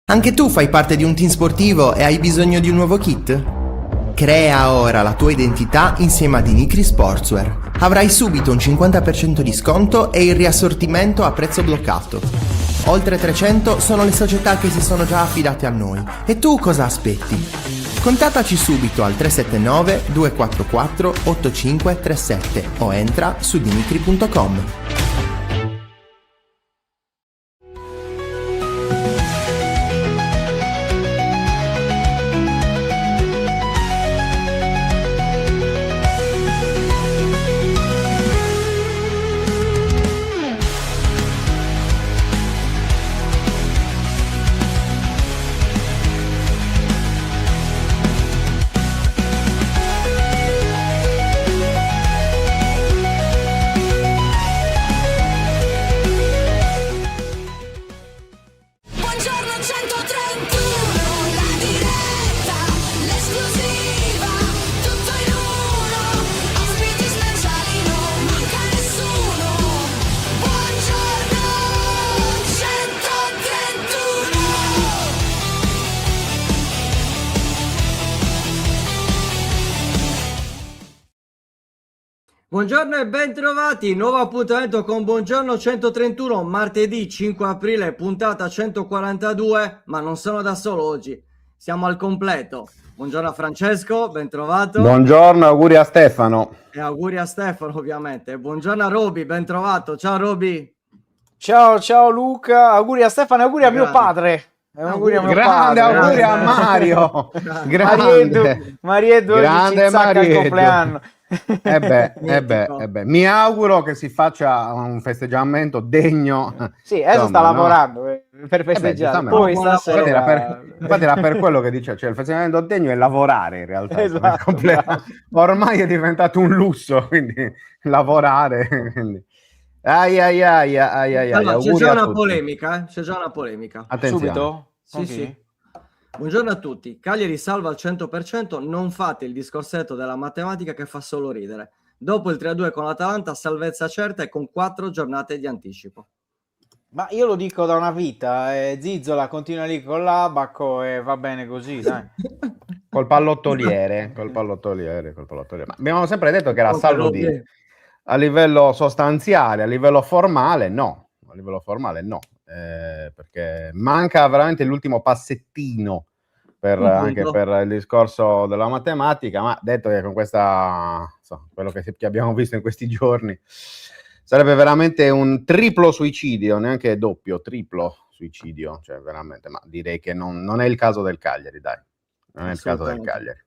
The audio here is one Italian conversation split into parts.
Anche tu fai parte di un team sportivo e hai bisogno di un nuovo kit? Crea ora la tua identità insieme ad Inicri Sportswear. Avrai subito un 50% di sconto e il riassortimento a prezzo bloccato. Oltre 300 sono le società che si sono già affidate a noi. E tu cosa aspetti? Contattaci subito al 379 244 8537 o entra su dinicri.com. Buongiorno e ben trovati, nuovo appuntamento con Buongiorno 131, martedì 5 aprile, puntata 142, ma non sono da solo oggi, siamo al completo. Buongiorno a Francesco, ben trovato. Buongiorno, auguri a Stefano. E auguri a Stefano ovviamente. Buongiorno a Roby, ben trovato. Ciao Roby. Ciao Luca, auguri a Stefano e auguri a mio padre. Auguri a mio grande, padre. auguri a Mario. Grande. Marietto oggi ci sacca il compleanno. Mi auguro che si faccia un festeggiamento degno. Sì, adesso sta lavorando per festeggiare. Poi stasera... Infatti era per quello che dice, cioè il festeggiamento degno è lavorare in realtà. Esatto. Ormai è diventato un lusso, quindi lavorare. Quindi. Allora, c'è già una polemica, c'è già una polemica. Attenzione. Subito? Sì, Okay. sì. Buongiorno a tutti. Cagliari salva al 100%, non fate il discorsetto della matematica che fa solo ridere. Dopo il 3-2 con l'Atalanta, salvezza certa e con 4 giornate di anticipo. Ma io lo dico da una vita, Zizzola continua lì con l'Abaco e va bene così, dai. Col pallottoliere. Ma abbiamo sempre detto che era salvo a livello sostanziale, a livello formale no, perché manca veramente l'ultimo passettino anche per il discorso della matematica, ma detto che con questa, quello che abbiamo visto in questi giorni, sarebbe veramente un triplo suicidio, neanche doppio, triplo suicidio, cioè veramente, ma direi che non è il caso del Cagliari, dai, non è il caso del Cagliari.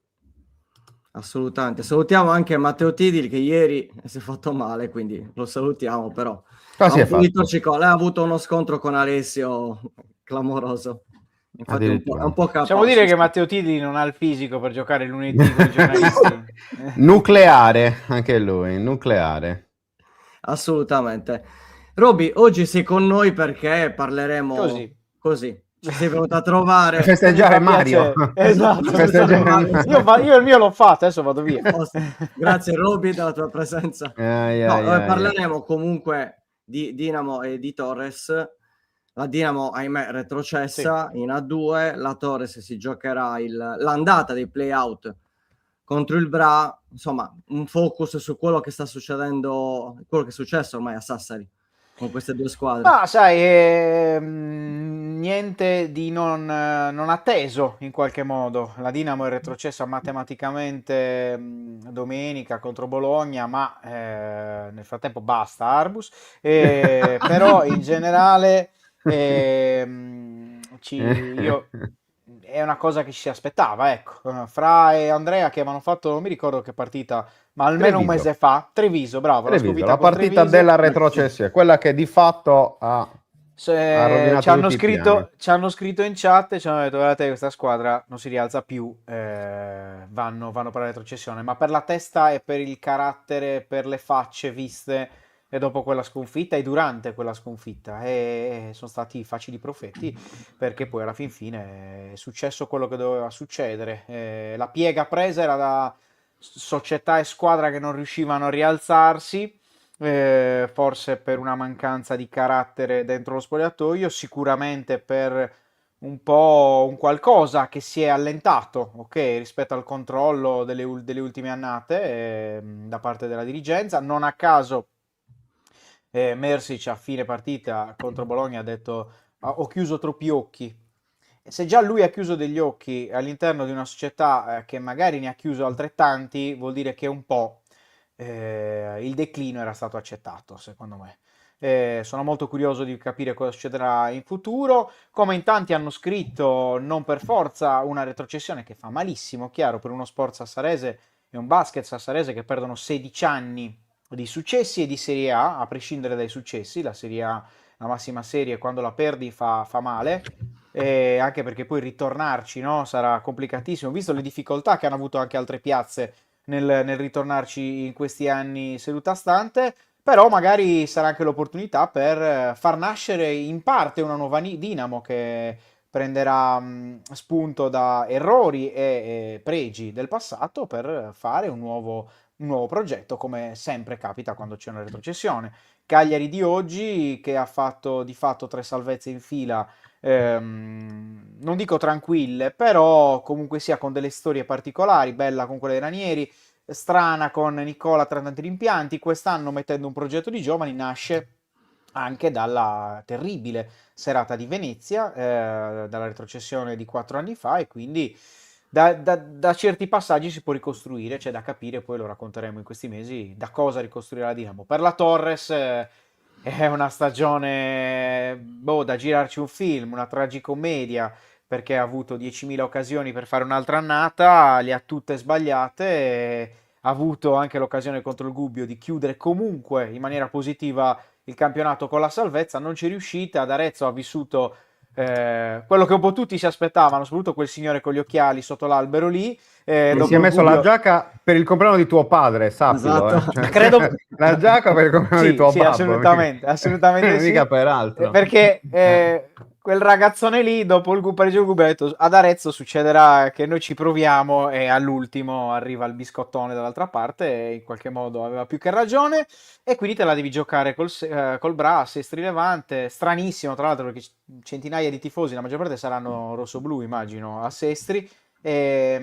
Assolutamente, salutiamo anche Matteo Tidil che ieri si è fatto male, quindi lo salutiamo, però Lei ha avuto uno scontro con Alessio clamoroso, infatti è un po' capace. Possiamo dire che Matteo Tidil non ha il fisico per giocare lunedì con i giornalisti. Nucleare, anche lui, nucleare. Assolutamente. Roby, oggi sei con noi perché parleremo così. Ci sei venuto a trovare per festeggiare Mario. Esatto. Io il mio l'ho fatto, adesso vado via. Grazie Roby della tua presenza. Parleremo comunque di Dinamo e di Torres. La Dinamo, ahimè, retrocessa in A2, la Torres si giocherà l'andata dei play-out contro il Bra, insomma, un focus su quello che sta succedendo, quello che è successo ormai a Sassari con queste due squadre. Ma sai, niente di non atteso in qualche modo. La Dinamo è retrocessa matematicamente domenica contro Bologna, ma nel frattempo basta Arbus. Però in generale è una cosa che ci si aspettava, ecco. Fra e Andrea che avevano fatto, non mi ricordo che partita, ma almeno un mese fa, Treviso, bravo, la partita della retrocessione, quella che di fatto ha ci hanno scritto in chat e ci hanno detto: guardate, questa squadra non si rialza più, vanno per la retrocessione, ma per la testa e per il carattere, per le facce viste e dopo quella sconfitta e durante quella sconfitta, e sono stati facili profeti, perché poi alla fine è successo quello che doveva succedere. La piega presa era da società e squadra che non riuscivano a rialzarsi, forse per una mancanza di carattere dentro lo spogliatoio, sicuramente per un po' un qualcosa che si è allentato, ok, rispetto al controllo delle ultime annate da parte della dirigenza. Non a caso Mersic a fine partita contro Bologna ha detto ho chiuso troppi occhi. E se già lui ha chiuso degli occhi all'interno di una società che magari ne ha chiuso altrettanti, vuol dire che un po' il declino era stato accettato, secondo me. Sono molto curioso di capire cosa succederà in futuro. Come in tanti hanno scritto, non per forza una retrocessione che fa malissimo, chiaro, per uno sport sassarese e un basket sassarese che perdono 16 anni di successi e di Serie A, a prescindere dai successi. La Serie A, la massima serie, quando la perdi fa male. Anche perché poi ritornarci, no, sarà complicatissimo, visto le difficoltà che hanno avuto anche altre piazze nel ritornarci in questi anni seduta stante. Però magari sarà anche l'opportunità per far nascere in parte una nuova Dinamo che prenderà spunto da errori e pregi del passato per fare un nuovo progetto, come sempre capita quando c'è una retrocessione. Cagliari di oggi, che ha fatto di fatto 3 salvezze in fila, non dico tranquille, però comunque sia con delle storie particolari, bella con quella dei Ranieri, strana con Nicola tra tanti rimpianti. Quest'anno, mettendo un progetto di giovani, nasce anche dalla terribile serata di Venezia, dalla retrocessione di 4 anni fa, e quindi da certi passaggi si può ricostruire. C'è da capire, poi lo racconteremo in questi mesi, da cosa ricostruire la Dinamo. Per la Torres è una stagione da girarci un film, una tragicommedia, perché ha avuto 10.000 occasioni per fare un'altra annata, le ha tutte sbagliate, e ha avuto anche l'occasione contro il Gubbio di chiudere comunque in maniera positiva il campionato con la salvezza. Non ci è riuscita. Ad Arezzo ha vissuto quello che un po' tutti si aspettavano, soprattutto quel signore con gli occhiali sotto l'albero lì. E si è messo la giacca per il compleanno di tuo padre, sappilo. Esatto. Cioè, Credo... la giacca per il compleanno Sì, di tuo sì, babbo. assolutamente sì. Mica per altro. Perché quel ragazzone lì, dopo il pareggio del Gubbio, ha detto: ad Arezzo succederà che noi ci proviamo, e all'ultimo arriva il biscottone dall'altra parte, e in qualche modo aveva più che ragione. E quindi te la devi giocare col Bra, Sestri Levante. Stranissimo, tra l'altro, perché centinaia di tifosi, la maggior parte saranno rossoblu, immagino, a Sestri. E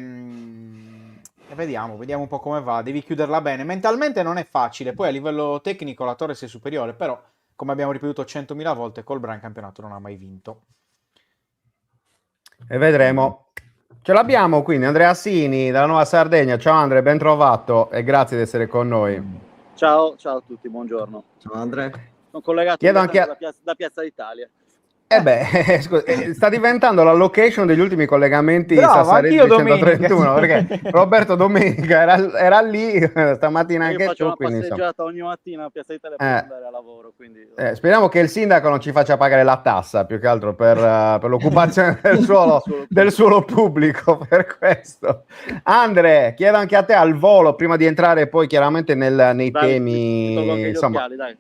vediamo un po' come va. Devi chiuderla bene. Mentalmente non è facile. Poi a livello tecnico la Torres è superiore, però, come abbiamo ripetuto 100.000 volte, col Bra in campionato non ha mai vinto. E vedremo. Ce l'abbiamo quindi Andrea Sini dalla Nuova Sardegna. Ciao Andrea, ben trovato e grazie di essere con noi. Ciao a tutti, buongiorno. Ciao Andrea. Sono collegato da Piazza d'Italia. Sta diventando la location degli ultimi collegamenti sassaresi di 131, perché Roberto domenica era lì, stamattina anche io faccio tu. Una passeggiata ogni mattina a Piazza d'Italia per andare a lavoro. Quindi... speriamo che il sindaco non ci faccia pagare la tassa, più che altro per l'occupazione del suolo pubblico, per questo. Andre, chiedo anche a te al volo, prima di entrare poi chiaramente nei temi, insomma, occhiali,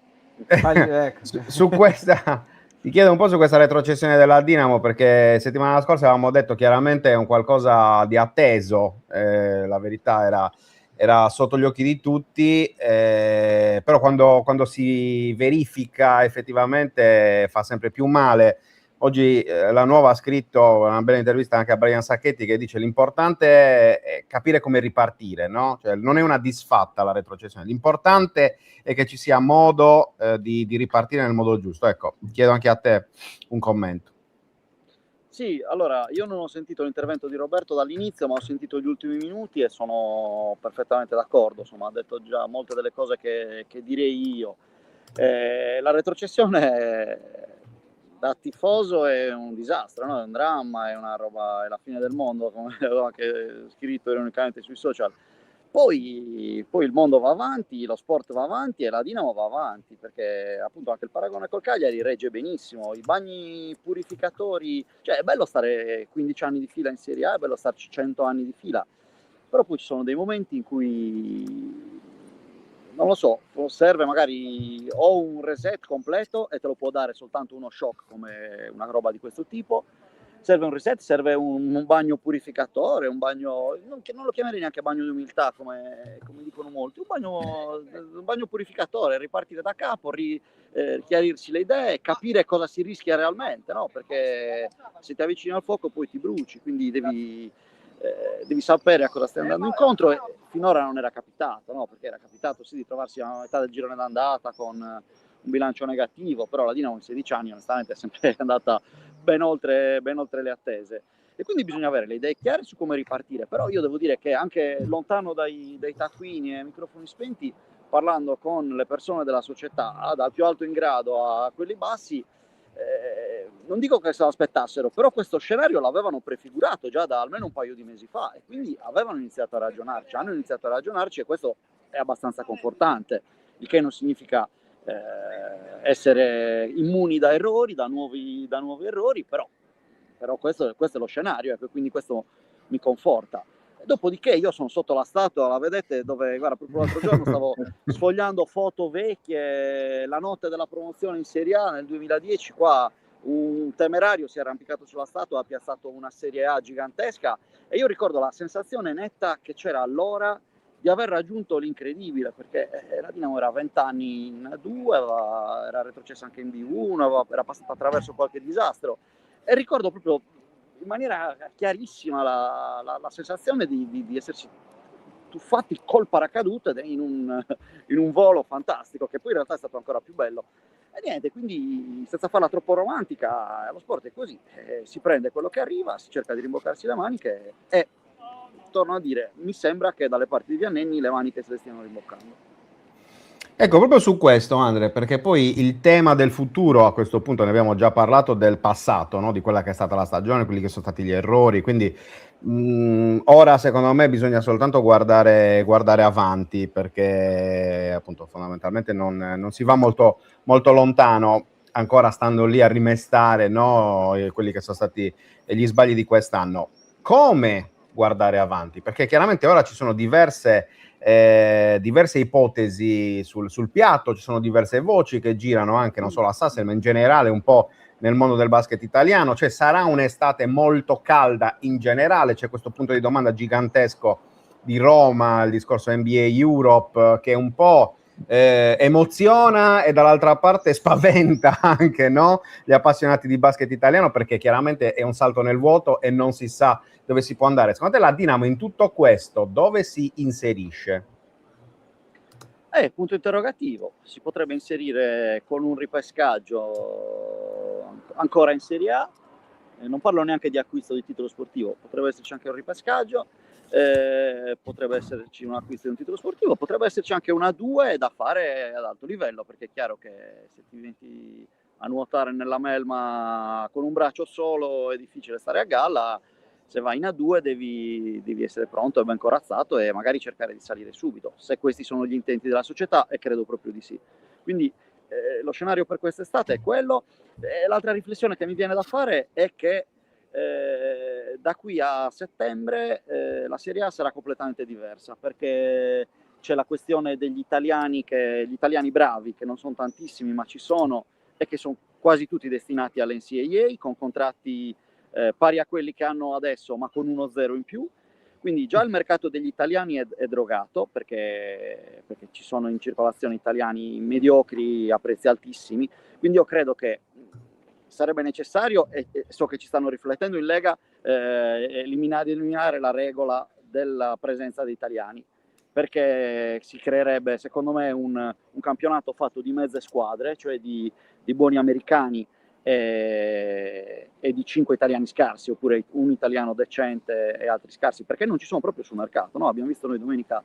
dai. su questa... Ti chiedo un po' su questa retrocessione della Dinamo, perché settimana scorsa avevamo detto chiaramente è un qualcosa di atteso, la verità era sotto gli occhi di tutti, però quando si verifica effettivamente fa sempre più male. Oggi la Nuova ha scritto una bella intervista anche a Brian Sacchetti, che dice l'importante è capire come ripartire, no? Cioè, non è una disfatta la retrocessione, l'importante è che ci sia modo di ripartire nel modo giusto. Ecco, chiedo anche a te un commento. Sì, allora, io non ho sentito l'intervento di Roberto dall'inizio, ma ho sentito gli ultimi minuti e sono perfettamente d'accordo. Insomma, ha detto già molte delle cose che direi io. La retrocessione da tifoso è un disastro, no? È un dramma, è una roba, è la fine del mondo, come avevo anche scritto ironicamente sui social. Poi il mondo va avanti, lo sport va avanti e la Dinamo va avanti, perché appunto anche il paragone col Cagliari regge benissimo. I bagni purificatori, cioè è bello stare 15 anni di fila in Serie A, è bello starci 100 anni di fila, però poi ci sono dei momenti in cui, non lo so, serve magari o un reset completo, e te lo può dare soltanto uno shock come una roba di questo tipo, serve un reset, serve un bagno purificatore, un bagno, non lo chiamerei neanche bagno di umiltà come dicono molti, un bagno purificatore, ripartire da capo, chiarirsi le idee, capire cosa si rischia realmente, no? Perché se ti avvicini al fuoco poi ti bruci, quindi devi sapere a cosa stai andando incontro, e finora non era capitato, no? Perché era capitato sì di trovarsi a metà del girone d'andata con un bilancio negativo, però la Dinamo in 16 anni onestamente è sempre andata ben oltre le attese, e quindi bisogna avere le idee chiare su come ripartire. Però io devo dire che anche lontano dai taccuini e microfoni spenti, parlando con le persone della società, dal più alto in grado a quelli bassi, non dico che se lo aspettassero, però questo scenario l'avevano prefigurato già da almeno un paio di mesi fa, e quindi hanno iniziato a ragionarci, e questo è abbastanza confortante, il che non significa essere immuni da errori, da nuovi errori, però questo è lo scenario, ecco, quindi questo mi conforta. Dopodiché io sono sotto la statua, la vedete, dove, guarda, proprio l'altro giorno stavo sfogliando foto vecchie, la notte della promozione in Serie A nel 2010, qua un temerario si è arrampicato sulla statua, ha piazzato una Serie A gigantesca, e io ricordo la sensazione netta che c'era allora di aver raggiunto l'incredibile, perché la Dinamo era 20 anni in A2, era retrocessa anche in B1, era passata attraverso qualche disastro, e ricordo proprio in maniera chiarissima la sensazione di essersi tuffati col paracadute in un volo fantastico, che poi in realtà è stato ancora più bello. E niente, quindi senza farla troppo romantica, lo sport è così, si prende quello che arriva, si cerca di rimboccarsi le maniche, e torno a dire, mi sembra che dalle parti di Viannelli le maniche se le stiano rimboccando. Ecco, proprio su questo, Andre, perché poi il tema del futuro, a questo punto ne abbiamo già parlato, del passato, no? Di quella che è stata la stagione, quelli che sono stati gli errori, quindi ora secondo me bisogna soltanto guardare avanti, perché appunto fondamentalmente non si va molto, molto lontano, ancora stando lì a rimestare, no? Quelli che sono stati gli sbagli di quest'anno. Come guardare avanti? Perché chiaramente ora ci sono diverse ipotesi sul piatto, ci sono diverse voci che girano anche non solo a Sassari ma in generale un po' nel mondo del basket italiano, cioè sarà un'estate molto calda in generale, c'è questo punto di domanda gigantesco di Roma, il discorso NBA Europe che un po' emoziona e dall'altra parte spaventa anche, no? Gli appassionati di basket italiano, perché chiaramente è un salto nel vuoto e non si sa dove si può andare. Secondo te la Dinamo in tutto questo dove si inserisce? Punto interrogativo. Si potrebbe inserire con un ripescaggio ancora in Serie A, non parlo neanche di acquisto di titolo sportivo, potrebbe esserci anche un ripescaggio, potrebbe esserci un acquisto di un titolo sportivo, potrebbe esserci anche una 2 da fare ad alto livello, perché è chiaro che se ti metti a nuotare nella melma con un braccio solo è difficile stare a galla. Se vai in A2 devi essere pronto e ben corazzato, e magari cercare di salire subito, se questi sono gli intenti della società, e credo proprio di sì. Quindi lo scenario per quest'estate è quello. L'altra riflessione che mi viene da fare è che da qui a settembre la Serie A sarà completamente diversa, perché c'è la questione degli italiani, gli italiani bravi, che non sono tantissimi ma ci sono, e che sono quasi tutti destinati all'NCAA con contratti pari a quelli che hanno adesso ma con 1-0 in più. Quindi già il mercato degli italiani è drogato, perché ci sono in circolazione italiani mediocri a prezzi altissimi. Quindi io credo che sarebbe necessario, e so che ci stanno riflettendo in Lega, eliminare la regola della presenza di italiani, perché si creerebbe secondo me un campionato fatto di mezze squadre, cioè di buoni americani e di 5 italiani scarsi, oppure un italiano decente e altri scarsi, perché non ci sono proprio sul mercato, no? Abbiamo visto noi domenica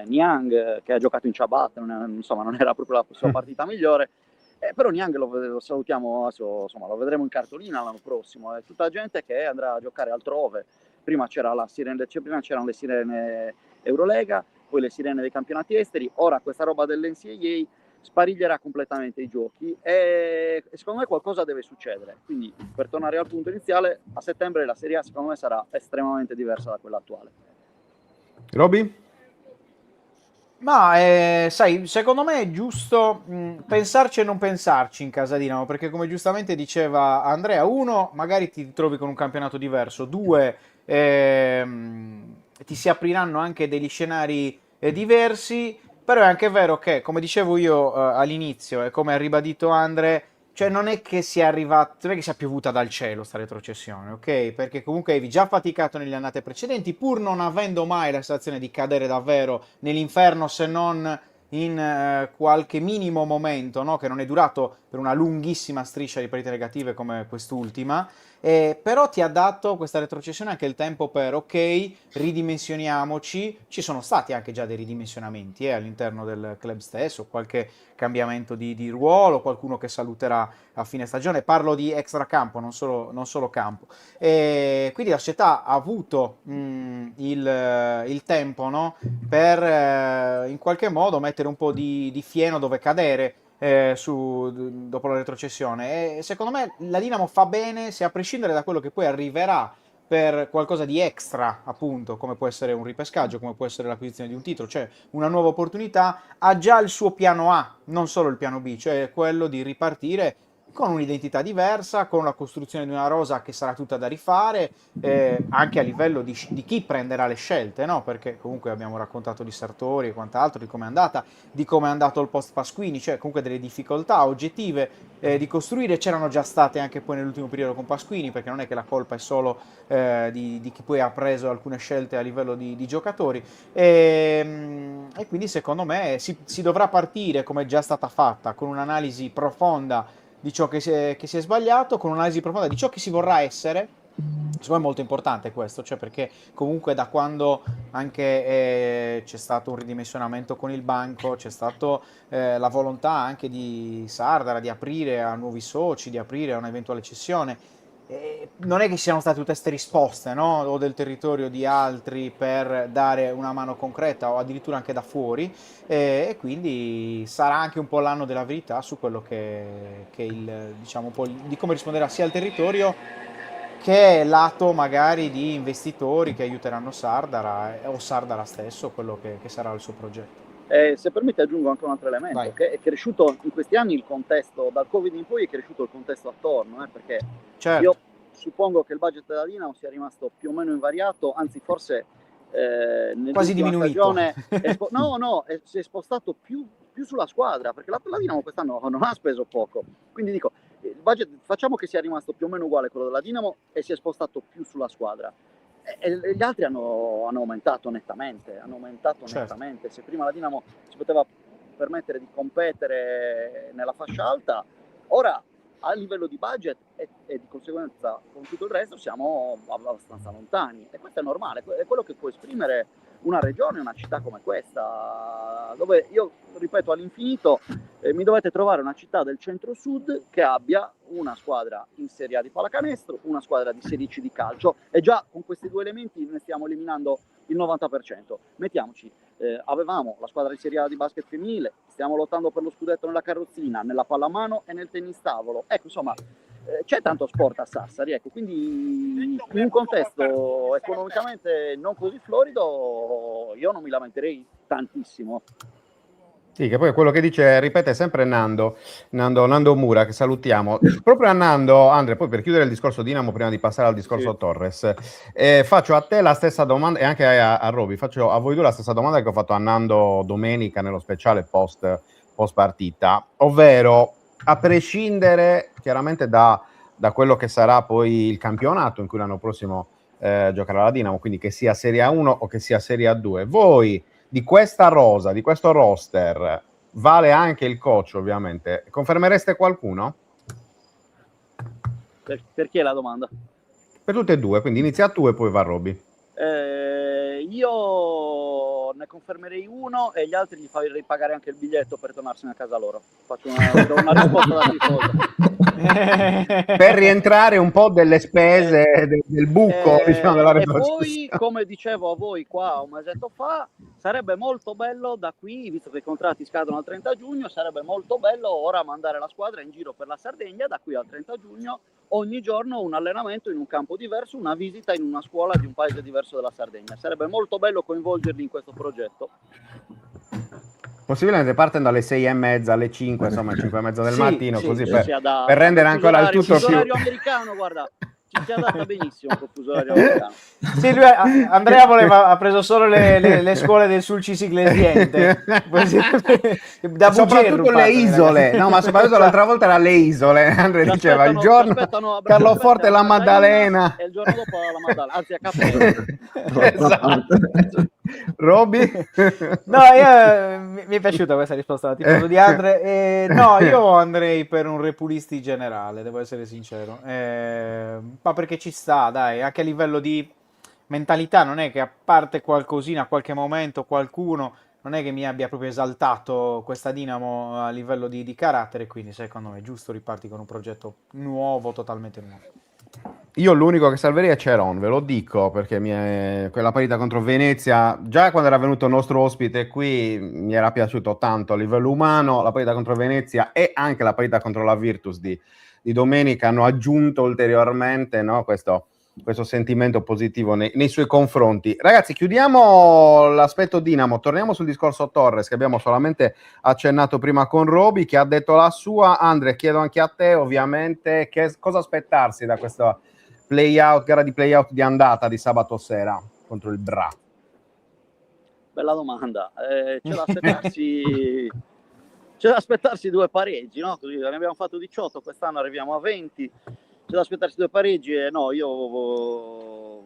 Niang, che ha giocato in ciabatte, non era proprio la sua partita migliore, però Niang lo salutiamo, insomma, lo vedremo in cartolina l'anno prossimo. È tutta gente che andrà a giocare altrove. Prima c'erano le sirene Eurolega, poi le sirene dei campionati esteri, ora questa roba dell'NCAA spariglierà completamente i giochi, e secondo me qualcosa deve succedere. Quindi, per tornare al punto iniziale, a settembre la Serie A secondo me sarà estremamente diversa da quella attuale. Roby? Ma sai, secondo me è giusto pensarci e non pensarci in casa Dinamo, perché come giustamente diceva Andrea, uno, magari ti trovi con un campionato diverso, due, ti si apriranno anche degli scenari diversi, però è anche vero che, come dicevo io all'inizio e come ha ribadito Andre, cioè non è che sia arrivato, non è che sia piovuta dal cielo sta retrocessione, ok? Perché comunque avevi già faticato nelle annate precedenti, pur non avendo mai la sensazione di cadere davvero nell'inferno, se non in qualche minimo momento, no? Che non è durato per una lunghissima striscia di partite negative come quest'ultima. Però ti ha dato questa retrocessione anche il tempo per, ok, ridimensioniamoci. Ci sono stati anche già dei ridimensionamenti all'interno del club stesso, qualche cambiamento di ruolo, qualcuno che saluterà a fine stagione. Parlo di extracampo, non solo campo. Quindi la società ha avuto il tempo, no? Per in qualche modo mettere un po' di fieno dove cadere. Dopo la retrocessione, e secondo me la Dinamo fa bene, se a prescindere da quello che poi arriverà per qualcosa di extra, appunto, come può essere un ripescaggio, come può essere l'acquisizione di un titolo, cioè una nuova opportunità, ha già il suo piano A, non solo il piano B, cioè quello di ripartire con un'identità diversa, con la costruzione di una rosa che sarà tutta da rifare, anche a livello di chi prenderà le scelte, no? Perché comunque abbiamo raccontato di Sartori e quant'altro, di come è andata, di come è andato il post Pasquini, cioè comunque delle difficoltà oggettive di costruire c'erano già state anche poi nell'ultimo periodo con Pasquini, perché non è che la colpa è solo di chi poi ha preso alcune scelte a livello di giocatori, e quindi secondo me si dovrà partire, come è già stata fatta, con un'analisi profonda di ciò che si è sbagliato, con un'analisi profonda di ciò che si vorrà essere. Secondo me è molto importante questo, cioè perché comunque da quando anche c'è stato un ridimensionamento con il banco, c'è stata la volontà anche di Sardara di aprire a nuovi soci, di aprire a un'eventuale cessione. Non è che siano state tutte queste risposte, no? O del territorio di altri per dare una mano concreta o addirittura anche da fuori, e quindi sarà anche un po' l'anno della verità su quello che diciamo, un po' di come risponderà sia il territorio che lato magari di investitori che aiuteranno Sardara o Sardara stesso, quello che sarà il suo progetto. Se permette aggiungo anche un altro elemento. Vai. Che è cresciuto in questi anni il contesto, dal Covid in poi è cresciuto il contesto attorno, perché certo. Io suppongo che il budget della Dinamo sia rimasto più o meno invariato, anzi forse quasi diminuito. Stagione si è spostato più sulla squadra, perché la Dinamo quest'anno non ha speso poco, quindi dico il budget facciamo che sia rimasto più o meno uguale a quello della Dinamo e si è spostato più sulla squadra. E gli altri hanno aumentato nettamente, certo. Nettamente. Se prima la Dinamo si poteva permettere di competere nella fascia alta, ora a livello di budget e di conseguenza con tutto il resto siamo abbastanza lontani, e questo è normale, è quello che può esprimere una regione, una città come questa, dove io ripeto all'infinito, mi dovete trovare una città del centro-sud che abbia una squadra in Serie A di pallacanestro, una squadra di Serie C di calcio, e già con questi due elementi ne stiamo eliminando il 90%. Mettiamoci, avevamo la squadra di Serie A di basket femminile, stiamo lottando per lo scudetto nella carrozzina, nella pallamano e nel tennis tavolo, ecco insomma c'è tanto sport a Sassari, ecco, quindi in un contesto economicamente non così florido io non mi lamenterei tantissimo. Sì, che poi quello che dice, ripete sempre Nando Mura, che salutiamo. Proprio a Nando, Andre, poi per chiudere il discorso Dinamo, prima di passare al discorso sì. Torres, faccio a te la stessa domanda, e anche a Roby, faccio a voi due la stessa domanda che ho fatto a Nando domenica nello speciale post partita, ovvero, a prescindere chiaramente da quello che sarà poi il campionato in cui l'anno prossimo giocherà la Dinamo, quindi che sia Serie A1 o che sia Serie A2, voi di questa rosa, di questo roster, vale anche il coach ovviamente, confermereste qualcuno? Perché la domanda? Per tutte e due, quindi inizia tu e poi va Roby. Io ne confermerei uno e gli altri gli farei pagare anche il biglietto per tornarsene a casa loro. Faccio una risposta da tifoso. Per rientrare un po' delle spese del buco, diciamo, della retrocessione. E poi, come dicevo a voi qua un mesetto fa, sarebbe molto bello da qui, visto che i contratti scadono al 30 giugno, sarebbe molto bello ora mandare la squadra in giro per la Sardegna da qui al 30 giugno, ogni giorno un allenamento in un campo diverso, una visita in una scuola di un paese diverso della Sardegna. Sarebbe molto bello coinvolgerli in questo progetto. Possibilmente partendo alle 6:30, alle 5, insomma 5:30 del mattino, sì, così sì, per rendere ancora il tutto più... orario americano, guarda, ci si adatta benissimo col fuso orario americano. Sì, lui, Andrea ha preso solo le scuole del Sulcis Iglesiente. Da soprattutto le isole, no, ma soprattutto l'altra volta era le isole. Andrea diceva il giorno Carloforte e la Maddalena e il giorno dopo la Maddalena, anzi a caffè. Esatto. Roby? No, mi è piaciuta questa risposta da tifoso di Andre. No, io andrei per un Repulisti generale, devo essere sincero, ma perché ci sta, dai, anche a livello di mentalità, non è che a parte qualcosina a qualche momento qualcuno non è che mi abbia proprio esaltato questa Dinamo a livello di carattere, quindi secondo me è giusto riparti con un progetto nuovo, totalmente nuovo. Io l'unico che salverei è Ceron, ve lo dico, perché quella partita contro Venezia, già quando era venuto il nostro ospite qui, mi era piaciuto tanto a livello umano, la partita contro Venezia e anche la partita contro la Virtus di domenica hanno aggiunto ulteriormente, no, questo sentimento positivo nei suoi confronti. Ragazzi, chiudiamo l'aspetto Dinamo, torniamo sul discorso Torres, che abbiamo solamente accennato prima con Roby, che ha detto la sua. Andre, chiedo anche a te, ovviamente, cosa aspettarsi da questa gara di play-out di andata di sabato sera contro il Bra? Bella domanda. C'è da aspettarsi 2 pareggi, no? Così ne abbiamo fatto 18, quest'anno arriviamo a 20. C'è da aspettarsi 2 pareggi e no, io un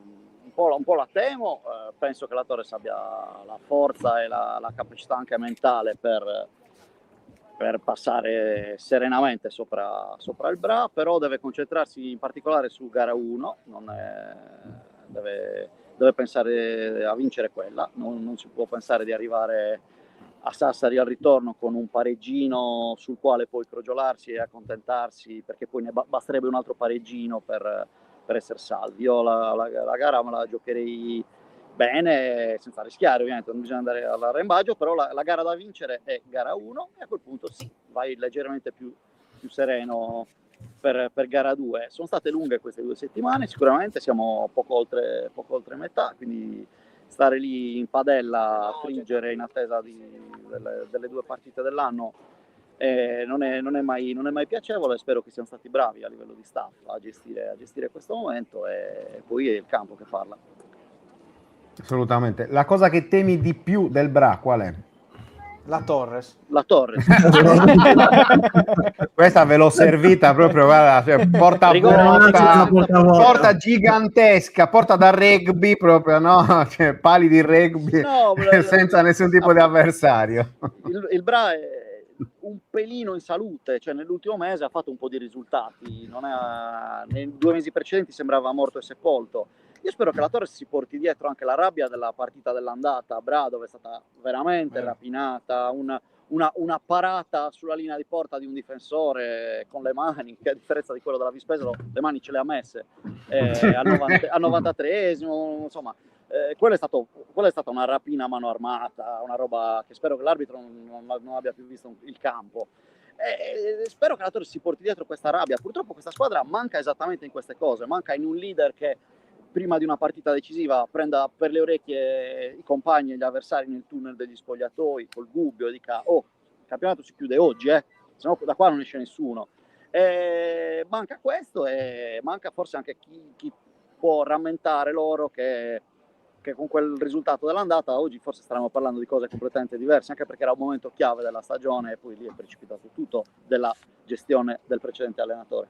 po' la temo. Penso che la Torres abbia la forza e la capacità anche mentale per passare serenamente sopra il Bra, però deve concentrarsi in particolare su gara 1, deve pensare a vincere quella, non si può pensare di arrivare a Sassari al ritorno con un pareggino sul quale poi crogiolarsi e accontentarsi, perché poi ne basterebbe un altro pareggino per essere salvi. Io la gara me la giocherei bene, senza rischiare ovviamente, non bisogna andare all'arrembaggio, però la gara da vincere è gara 1 e a quel punto sì, vai leggermente più sereno per gara 2. Sono state lunghe queste 2 settimane, sicuramente siamo poco oltre metà, quindi stare lì in padella a friggere in attesa delle 2 partite dell'anno non è mai piacevole. Spero che siano stati bravi a livello di staff a gestire questo momento, e poi è il campo che parla. Assolutamente. La cosa che temi di più del Bra qual è? La Torres. Questa ve l'ho servita proprio, guarda, porta gigantesca, porta da rugby proprio, no? Cioè, pali di rugby, no, senza nessun tipo di avversario. Il Bra è un pelino in salute, cioè nell'ultimo mese ha fatto un po' di risultati, nei 2 mesi precedenti sembrava morto e sepolto. Io spero che la Torres si porti dietro anche la rabbia della partita dell'andata a Bra, dove è stata veramente rapinata, una parata sulla linea di porta di un difensore con le mani, che a differenza di quello della Vispesaro le mani ce le ha messe al 93esimo, insomma. Quella è stata una rapina a mano armata, una roba che spero che l'arbitro non abbia più visto il campo. Spero che la Torres si porti dietro questa rabbia. Purtroppo questa squadra manca esattamente in queste cose, manca in un leader che prima di una partita decisiva prenda per le orecchie i compagni e gli avversari nel tunnel degli spogliatoi col gubbio e dica: oh, il campionato si chiude oggi, sennò da qua non esce nessuno. Manca questo, e manca forse anche chi può rammentare loro che con quel risultato dell'andata oggi forse staremo parlando di cose completamente diverse, anche perché era un momento chiave della stagione e poi lì è precipitato tutto della gestione del precedente allenatore.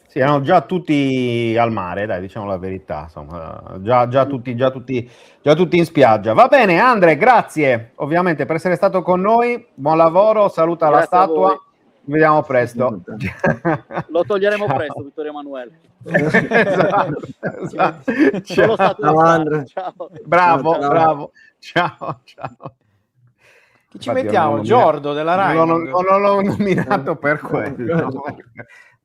Sì, erano già tutti al mare, dai, diciamo la verità, insomma, già tutti in spiaggia. Va bene, Andre, grazie ovviamente per essere stato con noi, buon lavoro, saluta la statua, ci vediamo presto. Lo toglieremo presto, Vittorio Emanuele. Esatto. Ciao, Andre. Ciao. Bravo, ciao. Chi ci mettiamo? Giordo della Rai. Non l'ho nominato per quello.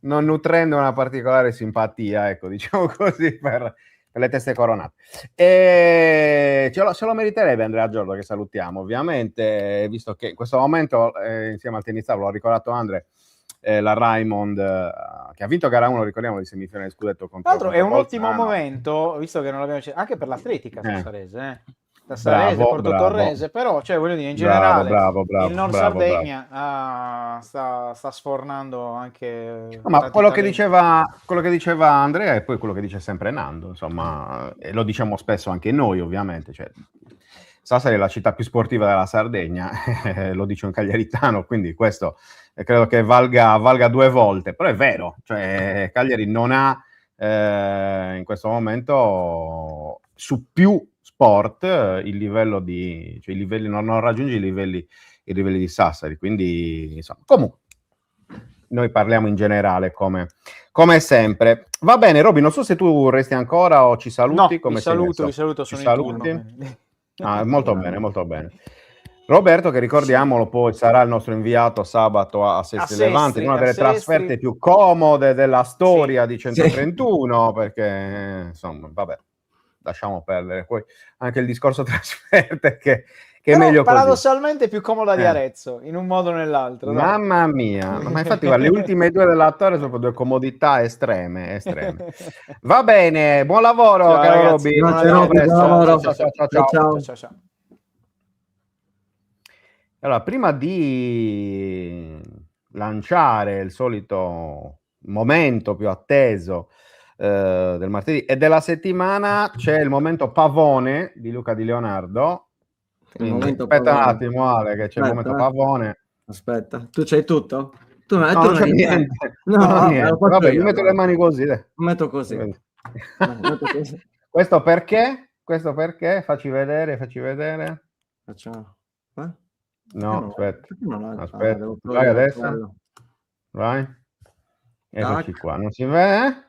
Non nutrendo una particolare simpatia, ecco, diciamo così, per le teste coronate. Se lo meriterebbe Andrea Giordo, che salutiamo ovviamente, visto che in questo momento, insieme al tennizzaro, l'ho ricordato Andre, la Raimond, che ha vinto gara 1, ricordiamo, di semifinale scudetto contro. Tra l'altro è un ottimo momento, visto che non l'abbiamo anche per l'atletica sassarese. Sassarese, Portotorrese, però, cioè, voglio dire, in generale, il Nord Sardegna sta sfornando anche... ma quello che diceva Andrea e poi quello che dice sempre Nando, insomma, e lo diciamo spesso anche noi, ovviamente, cioè, Sassari è la città più sportiva della Sardegna, lo dice un cagliaritano, quindi questo credo che valga 2 volte, però è vero, cioè Cagliari non ha in questo momento su più sport il livello cioè i livelli non raggiunge i livelli di Sassari, quindi insomma, comunque noi parliamo in generale come sempre. Va bene, Roby, non so se tu resti ancora o ci saluti. No, come vi saluto, sono in turno. Molto bene. Roberto, che ricordiamolo, poi sarà il nostro inviato sabato a Sestri Levante, una delle trasferte più comode della storia di 131, perché insomma, vabbè, lasciamo perdere poi anche il discorso trasferte che è meglio così. Paradossalmente più comoda di Arezzo, in un modo o nell'altro. Mamma mia, ma infatti guarda, le ultime 2 dell'attore sono 2 comodità estreme. Va bene, buon lavoro, ciao, caro Roby. Ciao. Allora, prima di lanciare il solito momento più atteso del martedì e della settimana, c'è il momento pavone di Luca Di Leonardo. Quindi, aspetta un attimo, Ale, che c'è il momento pavone. Aspetta, tu c'hai tutto? Tu no, non c'è niente. Niente. Vabbè, mi metto le mani così. Metto così. Questo perché? Facci vedere. Facciamo. No, aspetta. Vai adesso. Vai. Eccoci qua. Non si vede?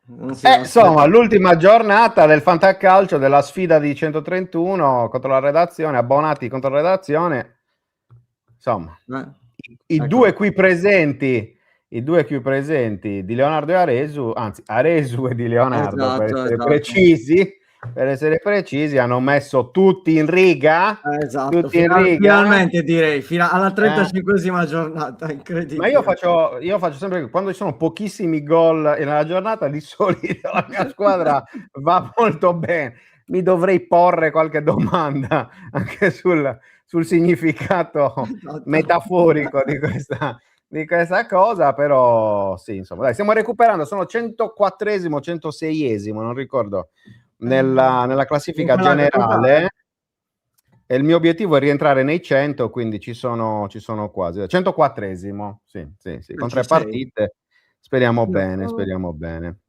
Insomma, l'ultima giornata del fantacalcio, della sfida di 131 contro la redazione, abbonati contro la redazione. Insomma, i due qui presenti, di Leonardo e Aresu, anzi Aresu e di Leonardo, per essere precisi, hanno messo tutti in riga. Finalmente direi, alla 35esima giornata, incredibile. Ma io faccio sempre che quando ci sono pochissimi gol nella giornata, di solito la mia squadra va molto bene. Mi dovrei porre qualche domanda anche sul significato metaforico di questa cosa, però sì, insomma, dai, stiamo recuperando, sono 104esimo, 106esimo, non ricordo, nella classifica generale, e il mio obiettivo è rientrare nei 100, quindi ci sono quasi 104esimo, sì, con 3 partite, speriamo bene,